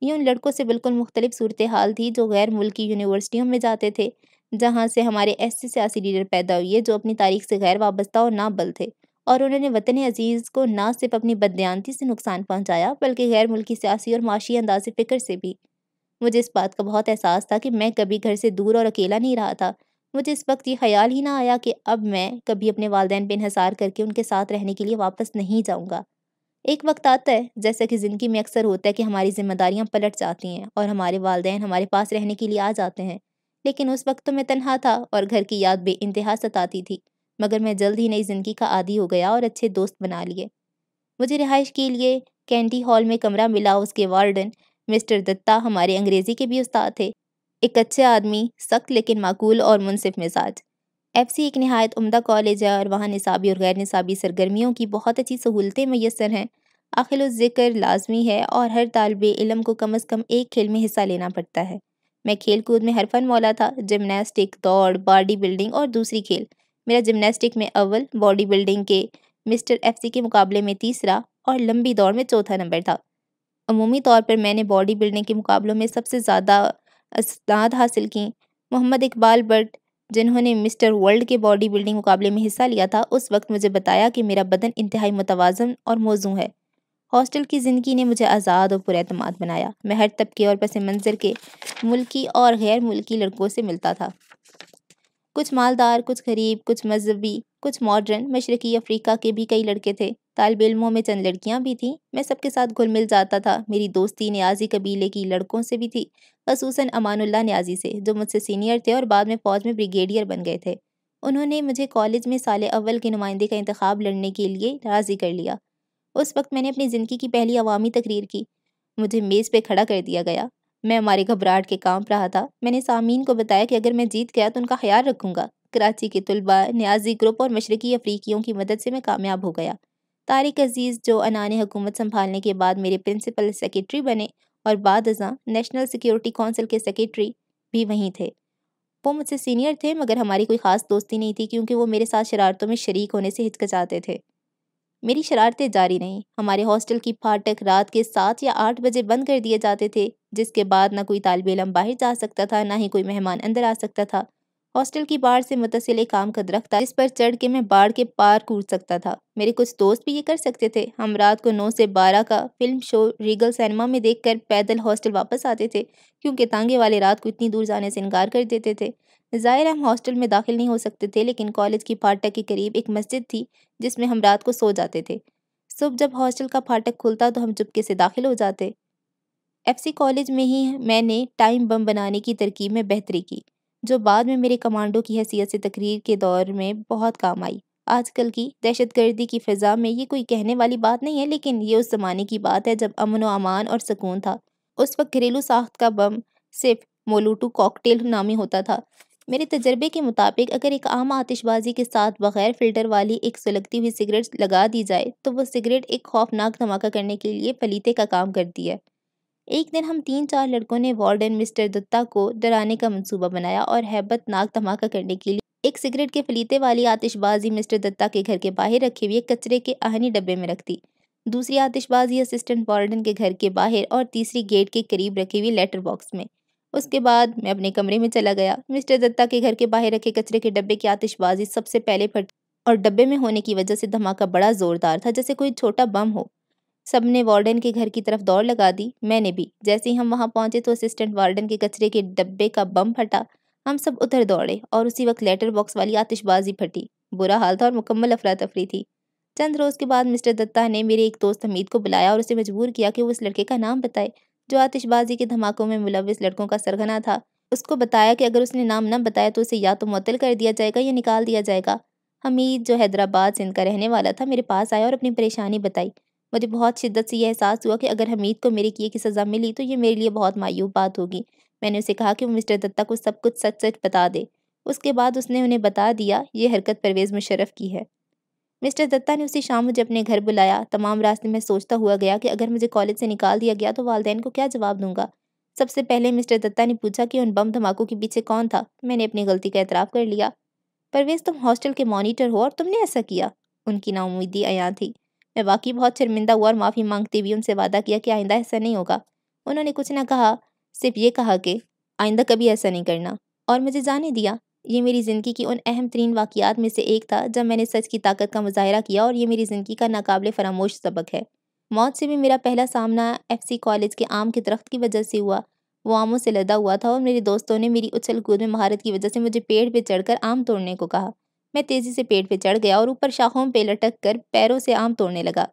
یہ ان لڑکوں سے بالکل مختلف صورتحال تھی جو غیر ملکی یونیورسٹیوں میں جاتے تھے، جہاں سے ہمارے ایسے سیاسی لیڈر پیدا ہوئے جو اپنی تاریخ سے غیر وابستہ اور نابل تھے، اور انہوں نے وطن عزیز کو نہ صرف اپنی بددیانتی سے نقصان پہنچایا بلکہ غیر ملکی سیاسی اور معاشی انداز فکر سے بھی۔ مجھے اس بات کا بہت احساس تھا کہ میں کبھی گھر سے دور اور اکیلا نہیں رہا تھا۔ مجھے اس وقت یہ خیال ہی نہ آیا کہ اب میں کبھی اپنے والدین پہ انحصار کر کے ان کے ساتھ رہنے کے لیے واپس نہیں جاؤں گا۔ ایک وقت آتا ہے، جیسا کہ زندگی میں اکثر ہوتا ہے، کہ ہماری ذمہ داریاں پلٹ جاتی ہیں اور ہمارے والدین ہمارے پاس رہنے کے لیے آ جاتے ہیں۔ لیکن اس وقت تو میں تنہا تھا اور گھر کی یاد بے انتہا ستاتی تھی، مگر میں جلد ہی نئی زندگی کا عادی ہو گیا اور اچھے دوست بنا لیے۔ مجھے رہائش کے لیے کینٹی ہال میں کمرہ ملا۔ اس کے وارڈن مسٹر دتا ہمارے انگریزی کے بھی استاد تھے، ایک اچھے آدمی، سخت لیکن معقول اور منصف مزاج۔ ایف سی ایک نہایت عمدہ کالج ہے اور وہاں نصابی اور غیر نصابی سرگرمیوں کی بہت اچھی سہولتیں میسر ہیں۔ داخل الذکر لازمی ہے اور ہر طالب علم کو کم از کم ایک کھیل میں حصہ لینا پڑتا ہے۔ میں کھیل کود میں ہر فن مولا تھا، جمناسٹک، دوڑ، باڈی بلڈنگ اور دوسری کھیل۔ میرا جمناسٹک میں اول، باڈی بلڈنگ کے مسٹر ایف سی کے مقابلے میں تیسرا اور لمبی دوڑ میں چوتھا نمبر تھا۔ عمومی طور پر میں نے باڈی بلڈنگ کے مقابلوں میں سب سے زیادہ اسناد حاصل کیں۔ محمد اقبال بٹ، جنہوں نے مسٹر ورلڈ کے باڈی بلڈنگ مقابلے میں حصہ لیا تھا، اس وقت مجھے بتایا کہ میرا بدن انتہائی متوازن اور موزوں ہے۔ ہاسٹل کی زندگی نے مجھے آزاد اور پراعتماد بنایا۔ میں ہر طبقے اور پس منظر کے ملکی اور غیر ملکی لڑکوں سے ملتا تھا، کچھ مالدار، کچھ غریب، کچھ مذہبی، کچھ ماڈرن۔ مشرقی افریقہ کے بھی کئی لڑکے تھے، طالب علموں میں چند لڑکیاں بھی تھیں۔ میں سب کے ساتھ گھل مل جاتا تھا۔ میری دوستی نیازی قبیلے کی لڑکوں سے بھی تھی، خصوصاً امان اللہ نیازی سے، جو مجھ سے سینئر تھے اور بعد میں فوج میں بریگیڈیئر بن گئے تھے۔ انہوں نے مجھے کالج میں سال اول کے نمائندے کا انتخاب لڑنے کے لیے راضی کر لیا۔ اس وقت میں نے اپنی زندگی کی پہلی عوامی تقریر کی۔ مجھے میز پہ کھڑا کر دیا گیا۔ میں ہماری گھبراہٹ کے کانپ رہا تھا۔ میں نے سامعین کو بتایا کہ اگر میں جیت گیا تو ان کا خیال رکھوں گا۔ کراچی کے طلباء، نیازی گروپ اور مشرقی افریقیوں کی مدد سے میں کامیاب ہو گیا۔ طارق عزیز، جو عنان حکومت سنبھالنے کے بعد میرے پرنسپل سیکریٹری بنے اور بعد ازاں نیشنل سیکیورٹی کونسل کے سیکریٹری، بھی وہیں تھے۔ وہ مجھ سے سینئر تھے، مگر ہماری کوئی خاص دوستی نہیں تھی، کیونکہ وہ میرے ساتھ شرارتوں میں شریک ہونے سے ہچکچاتے تھے۔ میری شرارتیں جاری رہیں۔ ہمارے ہاسٹل کی پھاٹک رات کے 7 یا 8 بجے بند کر دیے جاتے تھے، جس کے بعد نہ کوئی طالب علم باہر جا سکتا تھا، نہ ہی کوئی مہمان اندر آ سکتا تھا۔ ہاسٹل کی باڑ سے متصل ایک آم کا درخت تھا، جس پر چڑھ کے میں باڑ کے پار کود سکتا تھا۔ میرے کچھ دوست بھی یہ کر سکتے تھے۔ ہم رات کو 9 سے 12 کا فلم شو ریگل سینما میں دیکھ کر پیدل ہاسٹل واپس آتے تھے، کیونکہ تانگے والے رات کو اتنی دور جانے سے انکار کر دیتے تھے۔ ظاہر ہے ہم ہاسٹل میں داخل نہیں ہو سکتے تھے، لیکن کالج کی پھاٹک کے قریب ایک مسجد تھی جس میں ہم رات کو سو جاتے تھے۔ صبح جب ہاسٹل کا پھاٹک کھلتا تو ہم چپکے سے داخل ہو جاتے۔ ایف سی کالج میں ہی میں نے ٹائم بم بنانے کی ترکیب میں بہتری کی، جو بعد میں میرے کمانڈو کی حیثیت سے تقریر کے دور میں بہت کام آئی۔ آج کل کی دہشت گردی کی فضا میں یہ کوئی کہنے والی بات نہیں ہے، لیکن یہ اس زمانے کی بات ہے جب امن و امان اور سکون تھا۔ اس وقت گھریلو ساخت کا بم صرف مولوٹو کاکٹیل نامی ہوتا تھا۔ میرے تجربے کے مطابق اگر ایک عام آتش بازی کے ساتھ بغیر فلٹر والی ایک سلگتی ہوئی سگریٹ لگا دی جائے تو وہ سگریٹ ایک خوفناک دھماکہ کرنے کے لیے پلیتے کا کام کرتی ہے۔ ایک دن ہم 3-4 لڑکوں نے وارڈن مسٹر دتا کو ڈرانے کا منصوبہ بنایا اور ہیبت ناک دھماکہ کرنے کے لیے ایک سگریٹ کے پلیتے والی آتش بازی مسٹر دتا کے گھر کے باہر رکھے ہوئے کچرے کے آہنی ڈبے میں رکھ دی، دوسری آتش بازی اسسٹنٹ وارڈن کے گھر کے باہر اور تیسری گیٹ کے قریب رکھی ہوئی لیٹر باکس میں۔ اس کے بعد میں اپنے کمرے میں چلا گیا۔ مسٹر دتا کے گھر کے باہر رکھے کچرے کے ڈبے کی آتش بازی سب سے پہلے پھٹ اور ڈبے میں ہونے کی وجہ سے دھماکہ بڑا زوردار تھا، جیسے کوئی چھوٹا بم ہو۔ سب نے وارڈن کے گھر کی طرف دوڑ لگا دی، میں نے بھی۔ جیسے ہی ہم وہاں پہنچے تو اسسٹنٹ وارڈن کے کچرے کے ڈبے کا بم پھٹا، ہم سب ادھر دوڑے اور اسی وقت لیٹر باکس والی آتش بازی پھٹی۔ برا حال تھا اور مکمل افراتفری تھی۔ چند روز کے بعد مسٹر دتا نے میرے ایک دوست حمید کو بلایا اور اسے مجبور کیا کہ وہ اس لڑکے کا نام بتائے جو آتش بازی کے دھماکوں میں ملوث لڑکوں کا سرغنہ تھا۔ اس کو بتایا کہ اگر اس نے نام نہ بتایا تو اسے یا تو معطل کر دیا جائے گا یا نکال دیا جائے گا۔ حمید جو حیدرآباد سندھ کا رہنے والا تھا میرے پاس آیا اور اپنی پریشانی بتائی۔ مجھے بہت شدت سے یہ احساس ہوا کہ اگر حمید کو میرے کیے کی سزا ملی تو یہ میرے لیے بہت معیوب بات ہوگی۔ میں نے اسے کہا کہ وہ مسٹر دتا کو سب کچھ سچ سچ بتا دے۔ اس کے بعد اس نے انہیں بتا دیا یہ حرکت پرویز مشرف کی ہے۔ مسٹر دتا نے اسی شام مجھے اپنے گھر بلایا۔ تمام راستے میں سوچتا ہوا گیا کہ اگر مجھے کالج سے نکال دیا گیا تو والدین کو کیا جواب دوں گا۔ سب سے پہلے مسٹر دتا نے پوچھا کہ ان بم دھماکوں کے پیچھے کون تھا۔ میں نے اپنی غلطی کا اعتراف کر لیا۔ پرویز تم ہاسٹل کے مانیٹر ہو اور تم نے ایسا کیا؟ ان کی ناامیدی عیاں تھی۔ میں واقعی بہت شرمندہ ہوا اور معافی مانگتے ہوئے ان سے وعدہ کیا کہ آئندہ ایسا نہیں ہوگا۔ انہوں نے کچھ نہ کہا، صرف یہ کہا کہ آئندہ کبھی ایسا نہیں کرنا، اور مجھے جانے دیا۔ یہ میری زندگی کی ان اہم ترین واقعات میں سے ایک تھا جب میں نے سچ کی طاقت کا مظاہرہ کیا، اور یہ میری زندگی کا ناقابل فراموش سبق ہے۔ موت سے بھی میرا پہلا سامنا ایف سی کالج کے آم کے درخت کی وجہ سے ہوا۔ وہ آموں سے لدا ہوا تھا اور میرے دوستوں نے میری اچھل کود میں مہارت کی وجہ سے مجھے پیڑ پہ چڑھ کر آم توڑنے کو کہا۔ میں تیزی سے پیڑ پہ چڑھ گیا اور اوپر شاخوں پہ لٹک کر پیروں سے آم توڑنے لگا۔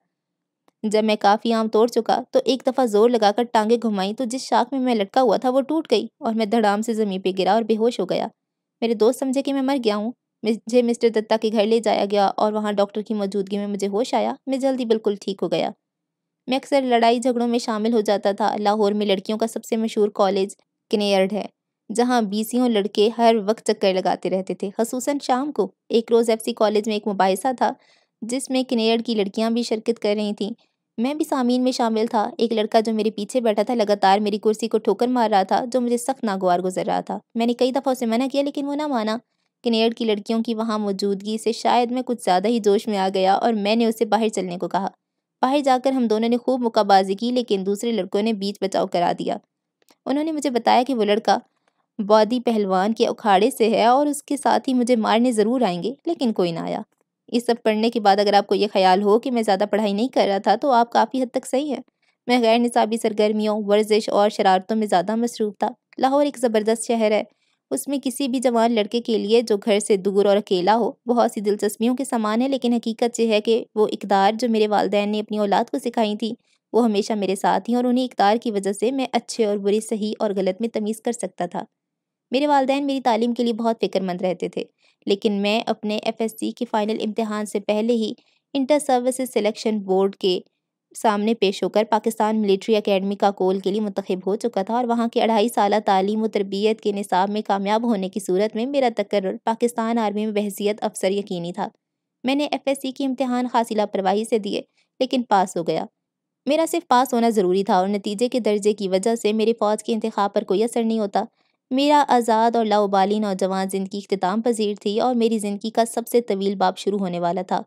جب میں کافی آم توڑ چکا تو ایک دفعہ زور لگا کر ٹانگیں گھمائیں تو جس شاخ میں لٹکا ہوا تھا وہ ٹوٹ گئی اور میں دھڑام سے زمین پہ گرا اور بے ہوش ہو گیا۔ میرے دوست سمجھے کہ میں مر گیا ہوں۔ مجھے مسٹر دتا کے گھر لے جایا گیا اور وہاں ڈاکٹر کی موجودگی میں مجھے ہوش آیا۔ میں جلدی بالکل ٹھیک ہو گیا۔ میں اکثر لڑائی جھگڑوں میں شامل ہو جاتا تھا۔ لاہور میں لڑکیوں کا سب سے مشہور کالج کنیئرڈ ہے، جہاں 20 لڑکے ہر وقت چکر لگاتے رہتے تھے، خصوصاً شام کو۔ ایک روز ایف سی کالج میں ایک مباحثہ تھا جس میں کنیئرڈ کی لڑکیاں بھی شرکت کر رہی تھیں۔ میں بھی سامعین میں شامل تھا۔ ایک لڑکا جو میرے پیچھے بیٹھا تھا لگاتار میری کرسی کو ٹھوکر مار رہا تھا، جو مجھے سخت ناگوار گزر رہا تھا۔ میں نے کئی دفعہ اسے منع کیا لیکن وہ نہ مانا۔ کنیئرڈ کی لڑکیوں کی وہاں موجودگی سے شاید میں کچھ زیادہ ہی جوش میں آ گیا اور میں نے اسے باہر چلنے کو کہا۔ باہر جا کر ہم دونوں نے خوب مکہ بازی کی لیکن دوسرے لڑکوں نے بیچ بچاؤ کرا دیا۔ انہوں نے مجھے بتایا کہ وہ لڑکا بودی پہلوان کے اکھاڑے سے ہے اور اس کے ساتھی مجھے مارنے ضرور آئیں گے، لیکن کوئی نہ آیا۔ یہ سب پڑھنے کے بعد اگر آپ کو یہ خیال ہو کہ میں زیادہ پڑھائی نہیں کر رہا تھا تو آپ کافی حد تک صحیح ہیں۔ میں غیر نصابی سرگرمیوں، ورزش اور شرارتوں میں زیادہ مصروف تھا۔ لاہور ایک زبردست شہر ہے۔ اس میں کسی بھی جوان لڑکے کے لیے جو گھر سے دور اور اکیلا ہو بہت سی دلچسپیوں کے سامان ہے، لیکن حقیقت یہ ہے کہ وہ اقدار جو میرے والدین نے اپنی اولاد کو سکھائی تھی وہ ہمیشہ میرے ساتھ ہیں، اور انہیں اقدار کی وجہ سے میں اچھے اور برے، صحیح اور غلط میں تمیز کر سکتا تھا۔ میرے والدین میری تعلیم کے لیے بہت فکر مند رہتے تھے، لیکن میں اپنے ایف ایس سی کے فائنل امتحان سے پہلے ہی انٹر سروسز سلیکشن بورڈ کے سامنے پیش ہو کر پاکستان ملٹری اکیڈمی کاکول کے لیے منتخب ہو چکا تھا، اور وہاں کے 2.5 سالہ تعلیم و تربیت کے نصاب میں کامیاب ہونے کی صورت میں میرا تقرر پاکستان آرمی میں بحیثیت افسر یقینی تھا۔ میں نے ایف ایس سی کے امتحان خاصی لاپرواہی سے دیے لیکن پاس ہو گیا۔ میرا صرف پاس ہونا ضروری تھا اور نتیجے کے درجے کی وجہ سے میرے فوج کے انتخاب پر کوئی اثر نہیں ہوتا۔ میرا آزاد اور لاابالی نوجوان زندگی اختتام پذیر تھی اور میری زندگی کا سب سے طویل باب شروع ہونے والا تھا۔